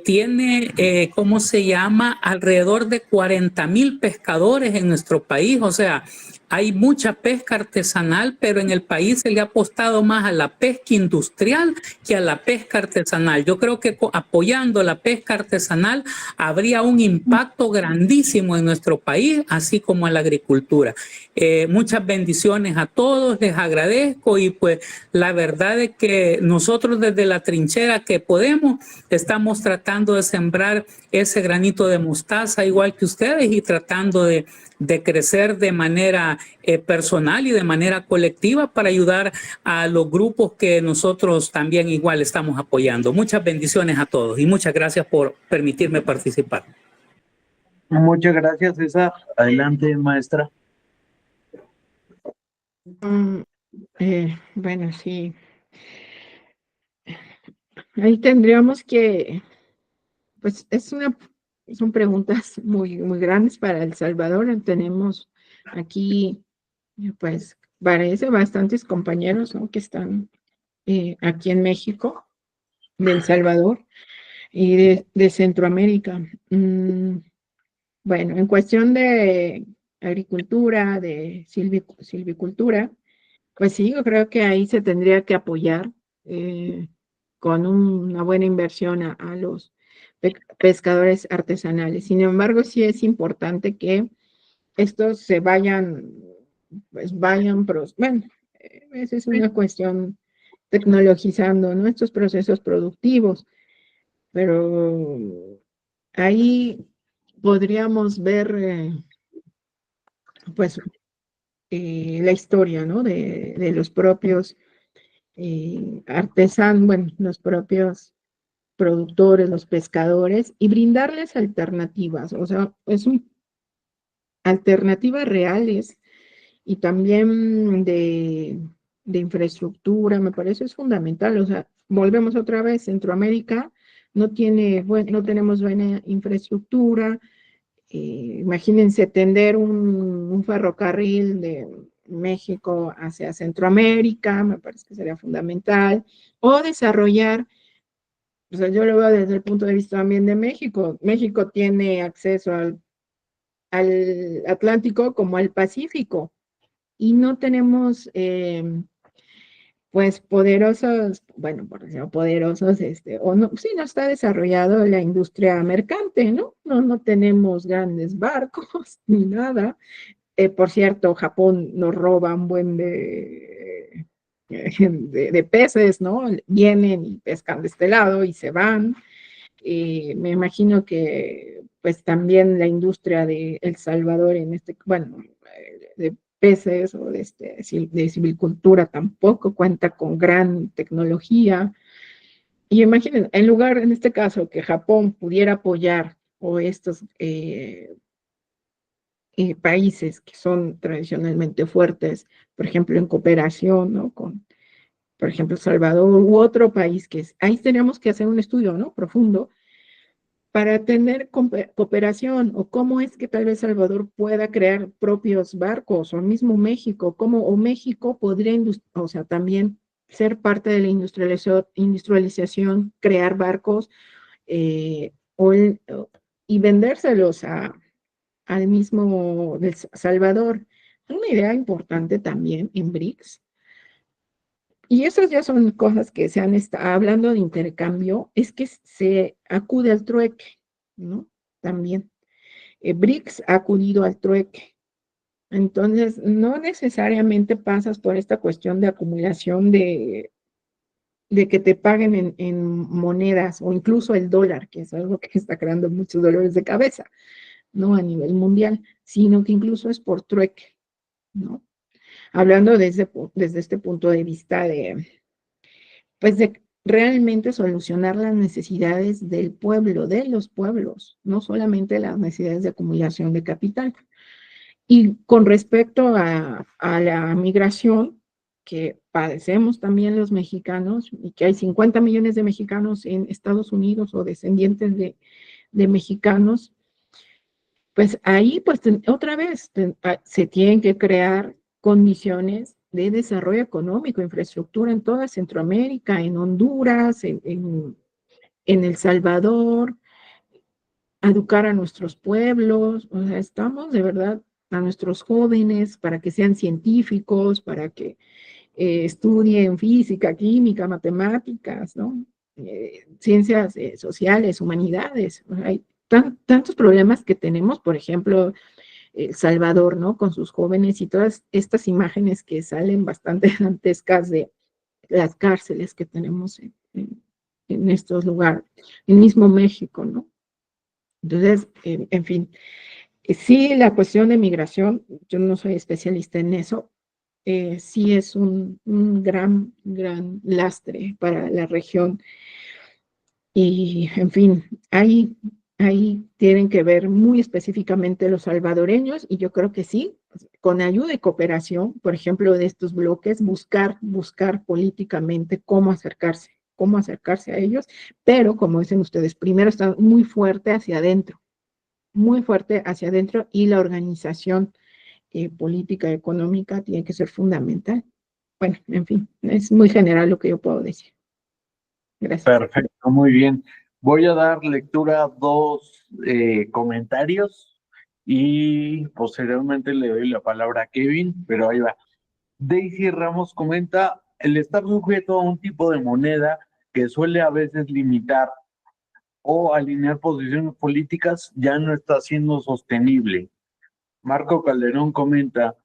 Speaker 7: tiene, ¿cómo se llama?, alrededor de 40,000 pescadores en nuestro país. O sea, hay mucha pesca artesanal, pero en el país se le ha apostado más a la pesca industrial que a la pesca artesanal. Yo creo que apoyando la pesca artesanal habría un impacto grandísimo en nuestro país, así como en la agricultura. Muchas bendiciones a todos, les agradezco, y pues la verdad es que nosotros desde la trinchera que podemos estamos tratando de sembrar ese granito de mostaza igual que ustedes, y tratando de crecer de manera personal y de manera colectiva para ayudar a los grupos que nosotros también igual estamos apoyando. Muchas bendiciones a todos y muchas gracias por permitirme participar.
Speaker 2: Muchas gracias, César. Adelante, maestra.
Speaker 3: Bueno, sí. Ahí tendríamos que, pues son preguntas muy, muy grandes para El Salvador. Tenemos aquí, pues, parece bastantes compañeros, ¿no?, que están aquí en México, de El Salvador y de Centroamérica. Bueno, en cuestión de agricultura, de silvicultura, pues sí, yo creo que ahí se tendría que apoyar con una buena inversión a los pescadores artesanales. Sin embargo, sí es importante que estos se vayan, pues bueno, esa es una cuestión tecnologizando, ¿no? Estos procesos productivos, pero ahí podríamos ver, pues, la historia, ¿no? De los propios artesanos, bueno, los propios productores, los pescadores, y brindarles alternativas, o sea, alternativas reales y también de infraestructura, me parece es fundamental, o sea, volvemos otra vez, Centroamérica no no tenemos buena infraestructura, imagínense tender un ferrocarril de México hacia Centroamérica, me parece que sería fundamental, o desarrollar, o sea, yo lo veo desde el punto de vista también de México. México tiene acceso al Atlántico como al Pacífico y no tenemos, pues, poderosos, bueno, por decirlo, poderosos, o no, sí, no está desarrollado la industria mercante, ¿no? No tenemos grandes barcos ni nada. Por cierto, Japón nos roba un buen de peces, ¿no? Vienen y pescan de este lado y se van. Me imagino que pues también la industria de El Salvador bueno, de peces o de silvicultura tampoco cuenta con gran tecnología. Y imaginen, en lugar, en este caso, que Japón pudiera apoyar o estos países que son tradicionalmente fuertes, por ejemplo, en cooperación, ¿no? Con, por ejemplo, Salvador u otro país ahí tenemos que hacer un estudio, ¿no? Profundo para tener cooperación o cómo es que tal vez Salvador pueda crear propios barcos o mismo México, o México podría, o sea, también ser parte de la industrialización, crear barcos y vendérselos al mismo de Salvador. Una idea importante también en BRICS. Y esas ya son cosas que se han estado hablando de intercambio, es que se acude al trueque, ¿no? También. BRICS ha acudido al trueque. Entonces, no necesariamente pasas por esta cuestión de acumulación de que te paguen en monedas o incluso el dólar, que es algo que está creando muchos dolores de cabeza, ¿no? A nivel mundial, sino que incluso es por trueque, ¿no? Hablando desde este punto de vista pues de realmente solucionar las necesidades del pueblo, de los pueblos, no solamente las necesidades de acumulación de capital. Y con respecto a la migración, que padecemos también los mexicanos, y que hay 50 millones de mexicanos en Estados Unidos o descendientes de mexicanos, pues ahí, pues otra vez, se tienen que crear condiciones de desarrollo económico, infraestructura en toda Centroamérica, en Honduras, en El Salvador, educar a nuestros pueblos, o sea, estamos de verdad a nuestros jóvenes para que sean científicos, para que estudien física, química, matemáticas, ¿no? Ciencias sociales, humanidades. O sea, hay tantos problemas que tenemos, por ejemplo, El Salvador, ¿no? Con sus jóvenes y todas estas imágenes que salen bastante dantescas de las cárceles que tenemos en estos lugares, en mismo México, ¿no? Entonces, en fin, sí, la cuestión de migración, yo no soy especialista en eso, sí es un gran lastre para la región. Y, en fin, ahí tienen que ver muy específicamente los salvadoreños, y yo creo que sí, con ayuda y cooperación, por ejemplo, de estos bloques, buscar políticamente cómo acercarse a ellos, pero como dicen ustedes, primero está muy fuerte hacia adentro, y la organización política económica tiene que ser fundamental. Bueno, en fin, es muy general lo que yo puedo decir. Gracias.
Speaker 2: Perfecto, muy bien. Voy a dar lectura a dos comentarios y posteriormente le doy la palabra a Kevin, pero ahí va. Daisy Ramos comenta, el estar sujeto a un tipo de moneda que suele a veces limitar o alinear posiciones políticas ya no está siendo sostenible. Marco Calderón comenta,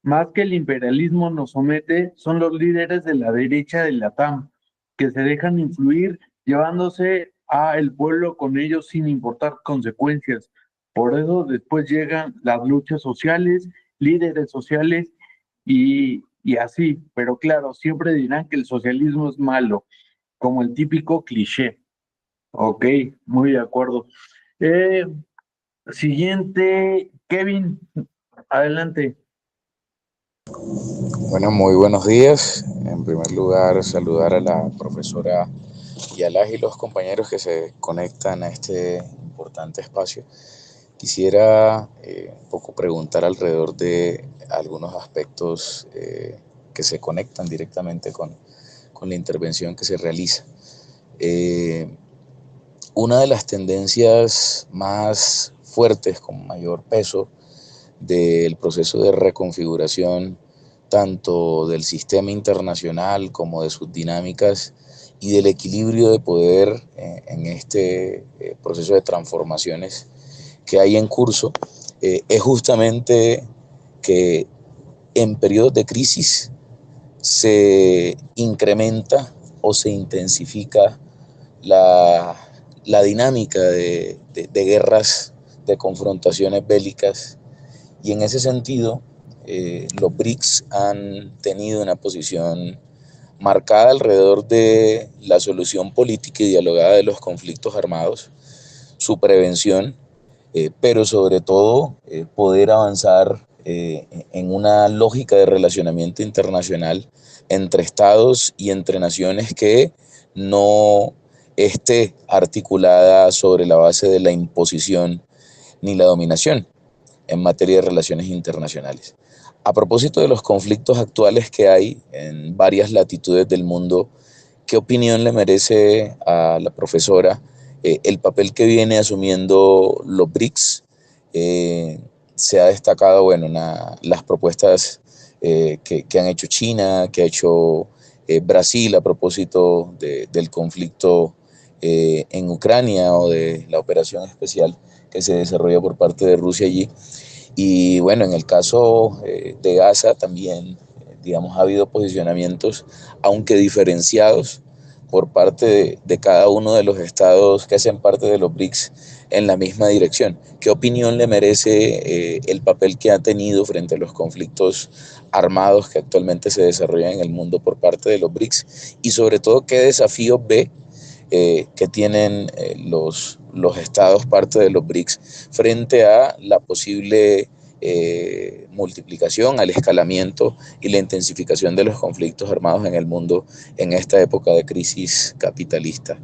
Speaker 2: más que el imperialismo nos somete, son los líderes de la derecha de la TAM, que se dejan influir llevándose a el pueblo con ellos sin importar consecuencias. Por eso después llegan las luchas sociales, líderes sociales y así. Pero claro, siempre dirán que el socialismo es malo, como el típico cliché. Ok, muy de acuerdo. Eh, Siguiente, Kevin, adelante.
Speaker 8: Bueno, muy buenos días. En primer lugar, saludar a la profesora Yalas y los compañeros que se conectan a este importante espacio. Quisiera un poco preguntar alrededor de algunos aspectos que se conectan directamente con la intervención que se realiza. Una de las tendencias más fuertes, con mayor peso, del proceso de reconfiguración tanto del sistema internacional como de sus dinámicas y del equilibrio de poder en este proceso de transformaciones que hay en curso, es justamente que en periodos de crisis se incrementa o se intensifica la dinámica de guerras, de confrontaciones bélicas. Y en ese sentido, los BRICS han tenido una posición marcada alrededor de la solución política y dialogada de los conflictos armados, su prevención, pero sobre todo poder avanzar en una lógica de relacionamiento internacional entre estados y entre naciones que no esté articulada sobre la base de la imposición ni la dominación en materia de relaciones internacionales. A propósito de los conflictos actuales que hay en varias latitudes del mundo, ¿qué opinión le merece a la profesora el papel que viene asumiendo los BRICS? Se ha destacado, bueno, las propuestas que han hecho China, que ha hecho Brasil a propósito del conflicto en Ucrania o de la operación especial que se desarrolla por parte de Rusia allí. Y bueno, en el caso de Gaza también, digamos, ha habido posicionamientos, aunque diferenciados, por parte de cada uno de los estados que hacen parte de los BRICS en la misma dirección. ¿Qué opinión le merece el papel que ha tenido frente a los conflictos armados que actualmente se desarrollan en el mundo por parte de los BRICS? Y sobre todo, ¿qué desafíos ve que tienen los estados parte de los BRICS frente a la posible multiplicación, al escalamiento y la intensificación de los conflictos armados en el mundo en esta época de crisis capitalista?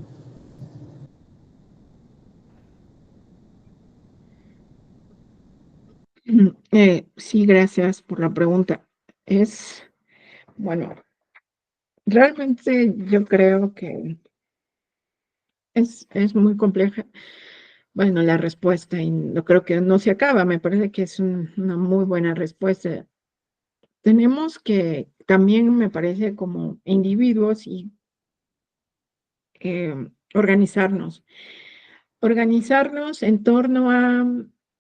Speaker 3: Sí, gracias por la pregunta. Bueno, realmente yo creo que es muy compleja. Bueno, la respuesta, y no creo que no se acaba, me parece que es una muy buena respuesta. Tenemos que también, me parece, como individuos y organizarnos en torno a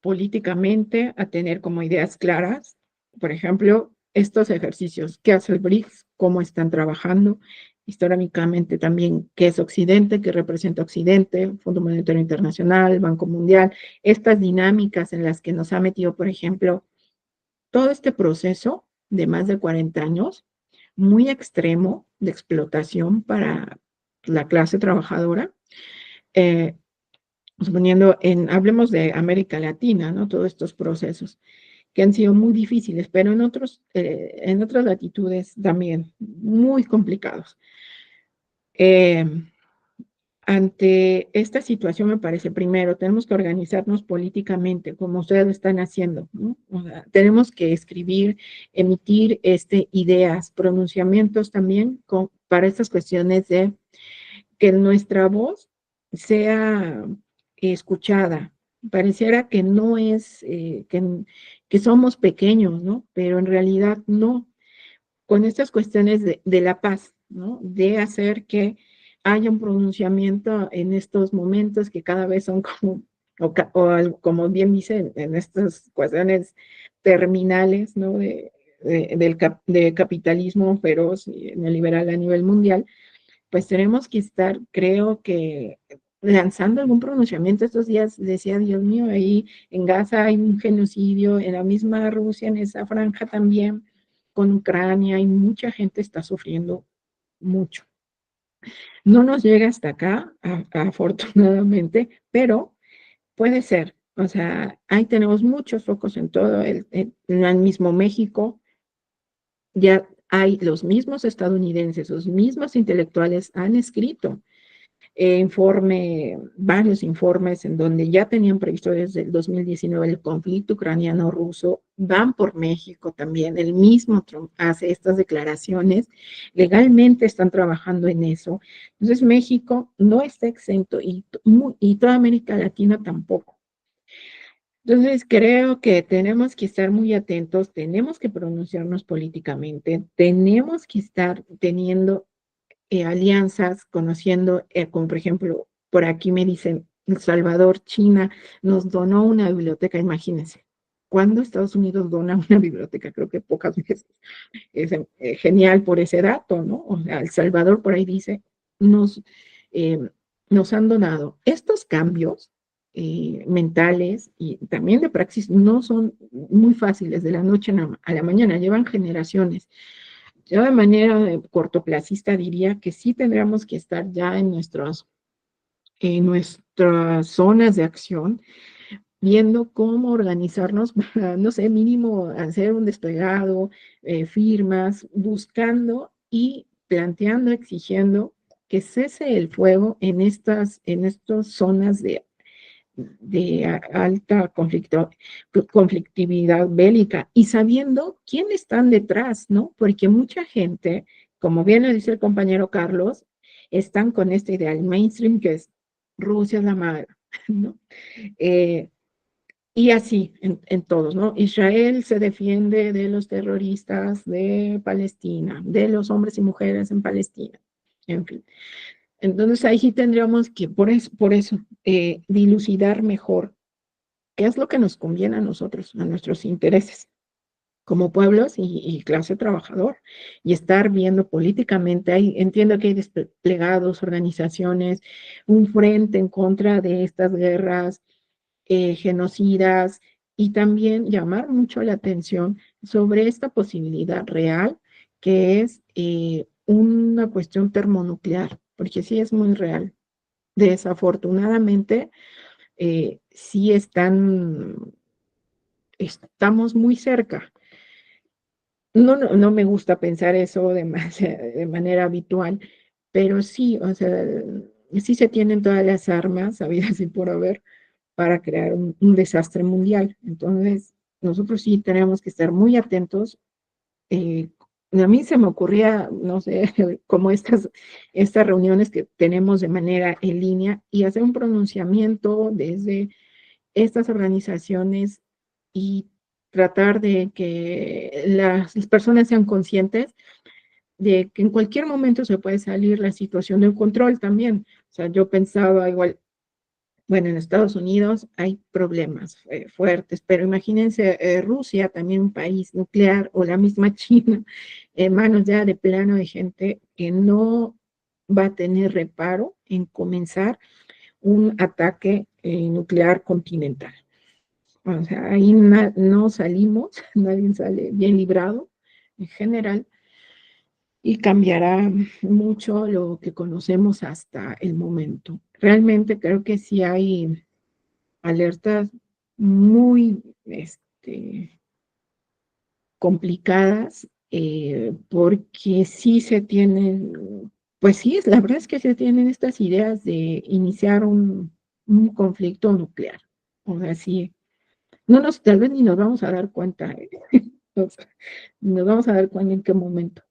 Speaker 3: políticamente, a tener como ideas claras, por ejemplo, estos ejercicios, qué hace el BRICS, cómo están trabajando, históricamente también qué es Occidente, qué representa Occidente, Fondo Monetario Internacional, Banco Mundial, estas dinámicas en las que nos ha metido, por ejemplo, todo este proceso de más de 40 años, muy extremo de explotación para la clase trabajadora, suponiendo hablemos de América Latina, ¿no? Todos estos procesos que han sido muy difíciles, pero en otras latitudes también muy complicados. Ante esta situación, me parece, primero, tenemos que organizarnos políticamente, como ustedes lo están haciendo, ¿no? O sea, tenemos que escribir, emitir ideas, pronunciamientos también para estas cuestiones de que nuestra voz sea escuchada. Pareciera que no es, que somos pequeños, ¿no? Pero en realidad no. Con estas cuestiones de la paz, ¿no? De hacer que haya un pronunciamiento en estos momentos que cada vez son como, como bien dicen, en estas cuestiones terminales, ¿no? De capitalismo feroz y neoliberal a nivel mundial, pues tenemos que estar, creo que, lanzando algún pronunciamiento estos días. Decía, Dios mío, ahí en Gaza hay un genocidio, en la misma Rusia, en esa franja también, con Ucrania, y mucha gente está sufriendo mucho. No nos llega hasta acá, afortunadamente, pero puede ser. O sea, ahí tenemos muchos focos en todo en el mismo México. Ya hay los mismos estadounidenses, los mismos intelectuales han escrito varios informes en donde ya tenían previsto desde el 2019 el conflicto ucraniano-ruso, van por México también, el mismo Trump hace estas declaraciones, legalmente están trabajando en eso. Entonces México no está exento y toda América Latina tampoco. Entonces creo que tenemos que estar muy atentos, tenemos que pronunciarnos políticamente, tenemos que estar teniendo alianzas, conociendo, como por ejemplo, por aquí me dicen, El Salvador, China, nos donó una biblioteca, imagínense. ¿Cuándo Estados Unidos dona una biblioteca? Creo que pocas veces. Es genial por ese dato, ¿no? O sea, El Salvador por ahí dice, nos, eh, nos han donado. Estos cambios mentales y también de praxis no son muy fáciles de la noche a la mañana, llevan generaciones. Yo de manera cortoplacista diría que sí tendríamos que estar ya en nuestras zonas de acción, viendo cómo organizarnos para, no sé, mínimo hacer un desplegado, firmas, buscando y planteando, exigiendo que cese el fuego en estas zonas de alta conflictividad bélica y sabiendo quiénes están detrás, ¿no? Porque mucha gente, como bien lo dice el compañero Carlos, están con esta idea, el mainstream, que es Rusia es la madre, ¿no? Y así en todos, ¿no? Israel se defiende de los terroristas de Palestina, de los hombres y mujeres en Palestina, en fin. Entonces ahí sí tendríamos que, por eso dilucidar mejor qué es lo que nos conviene a nosotros, a nuestros intereses como pueblos y clase trabajador, y estar viendo políticamente. Entiendo que hay desplegados, organizaciones, un frente en contra de estas guerras genocidas, y también llamar mucho la atención sobre esta posibilidad real que es una cuestión termonuclear, porque sí es muy real. Desafortunadamente, sí estamos muy cerca. No me gusta pensar eso de manera habitual, pero sí, o sea, sí se tienen todas las armas habidas y por haber para crear un desastre mundial. Entonces, nosotros sí tenemos que estar muy atentos. A mí se me ocurría, no sé, como estas reuniones que tenemos de manera en línea, y hacer un pronunciamiento desde estas organizaciones y tratar de que las personas sean conscientes de que en cualquier momento se puede salir la situación de control también. O sea, yo pensaba igual, bueno, en Estados Unidos hay problemas fuertes, pero imagínense Rusia, también un país nuclear, o la misma China, en manos ya de plano de gente que no va a tener reparo en comenzar un ataque nuclear continental. O sea, ahí no salimos, nadie sale bien librado en general, y cambiará mucho lo que conocemos hasta el momento. Realmente creo que sí hay alertas muy complicadas, porque sí se tienen, pues sí, la verdad es que se tienen estas ideas de iniciar un conflicto nuclear. O sea, sí, tal vez ni nos vamos a dar cuenta, o sea, nos vamos a dar cuenta en qué momento.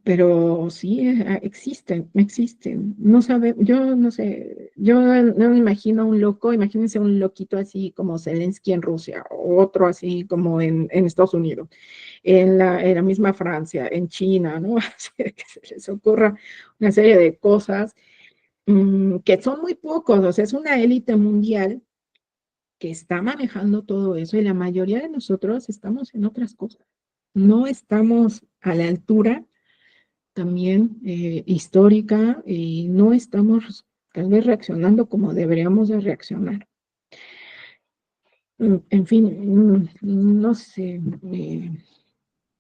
Speaker 3: Pero sí existen. Yo no sé, yo no me imagino un loco, imagínense un loquito así como Zelensky en Rusia, o otro así como en Estados Unidos, en la misma Francia, en China, ¿no? Que se les ocurra una serie de cosas que son muy pocos, o sea, es una élite mundial que está manejando todo eso y la mayoría de nosotros estamos en otras cosas. No estamos a la altura también histórica y no estamos tal vez reaccionando como deberíamos de reaccionar. En fin, no sé,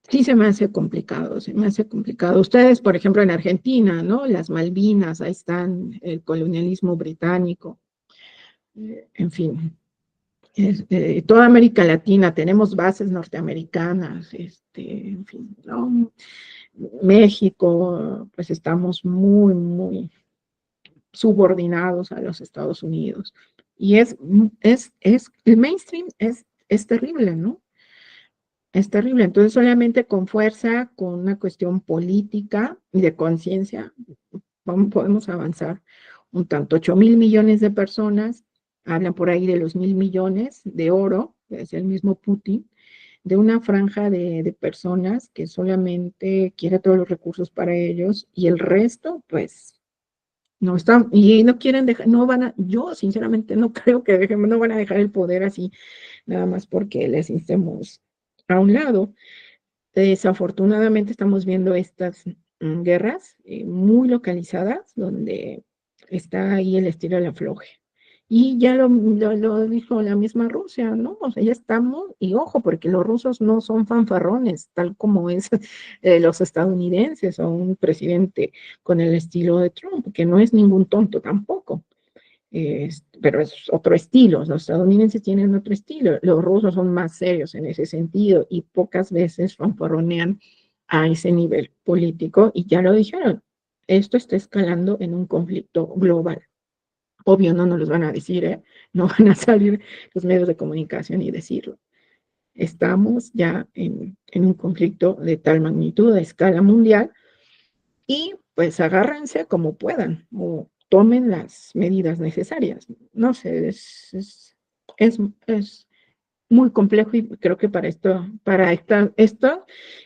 Speaker 3: sí se me hace complicado, se me hace complicado. Ustedes, por ejemplo, en Argentina, ¿no? Las Malvinas, ahí están, el colonialismo británico, en fin. Toda América Latina, tenemos bases norteamericanas, en fin, ¿no? México, pues estamos muy, muy subordinados a los Estados Unidos. Y el mainstream es terrible, ¿no? Es terrible. Entonces, solamente con fuerza, con una cuestión política y de conciencia, podemos avanzar un tanto. 8.000 millones de personas, hablan por ahí de los 1.000 millones de oro, es el mismo Putin, de una franja de personas que solamente quiere todos los recursos para ellos y el resto, pues, no están, y no quieren dejar, yo sinceramente no creo que no van a dejar el poder así, nada más porque les instemos a un lado. Desafortunadamente estamos viendo estas guerras muy localizadas, donde está ahí el estilo de afloje. Y ya lo dijo la misma Rusia, ¿no? O sea, ya estamos, y ojo, porque los rusos no son fanfarrones, tal como es los estadounidenses o un presidente con el estilo de Trump, que no es ningún tonto tampoco. Pero es otro estilo, los estadounidenses tienen otro estilo, los rusos son más serios en ese sentido y pocas veces fanfarronean a ese nivel político y ya lo dijeron, esto está escalando en un conflicto global. Obvio no nos los van a decir, ¿eh? No van a salir los medios de comunicación y decirlo. Estamos ya en un conflicto de tal magnitud, de escala mundial, y pues agárrense como puedan o tomen las medidas necesarias. No sé, es muy complejo y creo que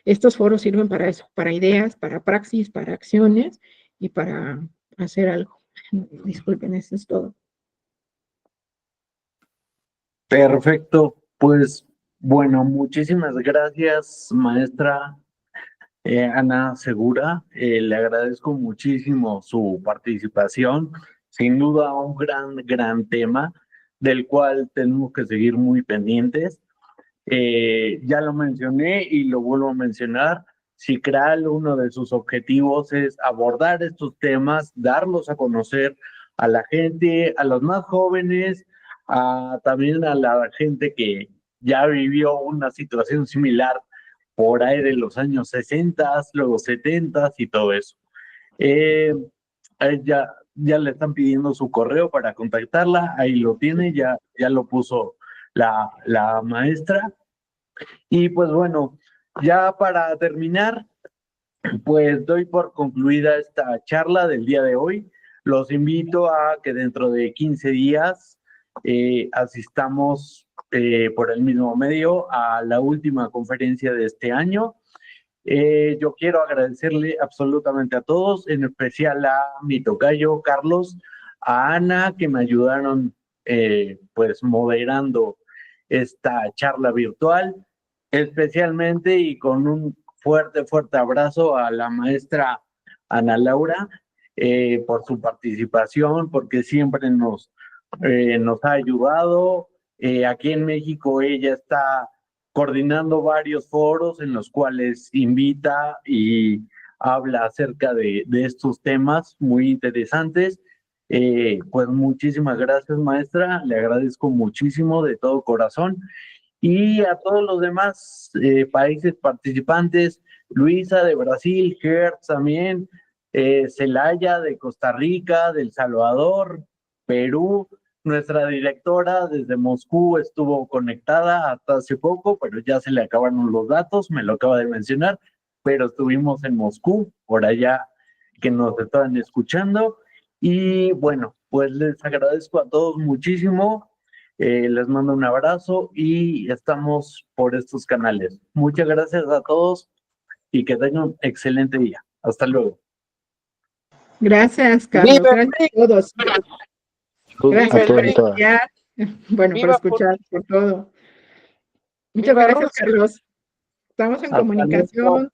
Speaker 3: estos foros sirven para eso, para ideas, para praxis, para acciones y para hacer algo. Disculpen, eso es todo.
Speaker 2: Perfecto, pues bueno, muchísimas gracias, maestra Ana Segura. Le agradezco muchísimo su participación. Sin duda, un gran tema del cual tenemos que seguir muy pendientes. Ya lo mencioné y lo vuelvo a mencionar. CICRAL, uno de sus objetivos es abordar estos temas, darlos a conocer a la gente, a los más jóvenes, también a la gente que ya vivió una situación similar por ahí de los años 60, luego 70 y todo eso. Ya le están pidiendo su correo para contactarla, ahí lo tiene, ya lo puso la maestra. Y pues bueno, ya para terminar, pues doy por concluida esta charla del día de hoy. Los invito a que dentro de 15 días asistamos por el mismo medio a la última conferencia de este año. Yo quiero agradecerle absolutamente a todos, en especial a mi tocayo Carlos, a Ana, que me ayudaron pues moderando esta charla virtual, especialmente y con un fuerte abrazo a la maestra Ana Laura por su participación, porque siempre nos ha ayudado. Aquí en México ella está coordinando varios foros en los cuales invita y habla acerca de estos temas muy interesantes. Pues muchísimas gracias, maestra, le agradezco muchísimo de todo corazón. Y a todos los demás países participantes, Luisa de Brasil, Hertz también, Celaya de Costa Rica, de El Salvador, Perú, nuestra directora desde Moscú estuvo conectada hasta hace poco, pero ya se le acabaron los datos, me lo acaba de mencionar. pero estuvimos en Moscú, por allá que nos estaban escuchando. Y bueno, pues les agradezco a todos muchísimo, les mando un abrazo y estamos por estos canales. Muchas gracias a todos y que tengan un excelente día. Hasta luego.
Speaker 3: Gracias, Carlos. Gracias a todos. Gracias por escuchar. Bueno, por escuchar, por todo. Muchas gracias, Carlos. Estamos en comunicación.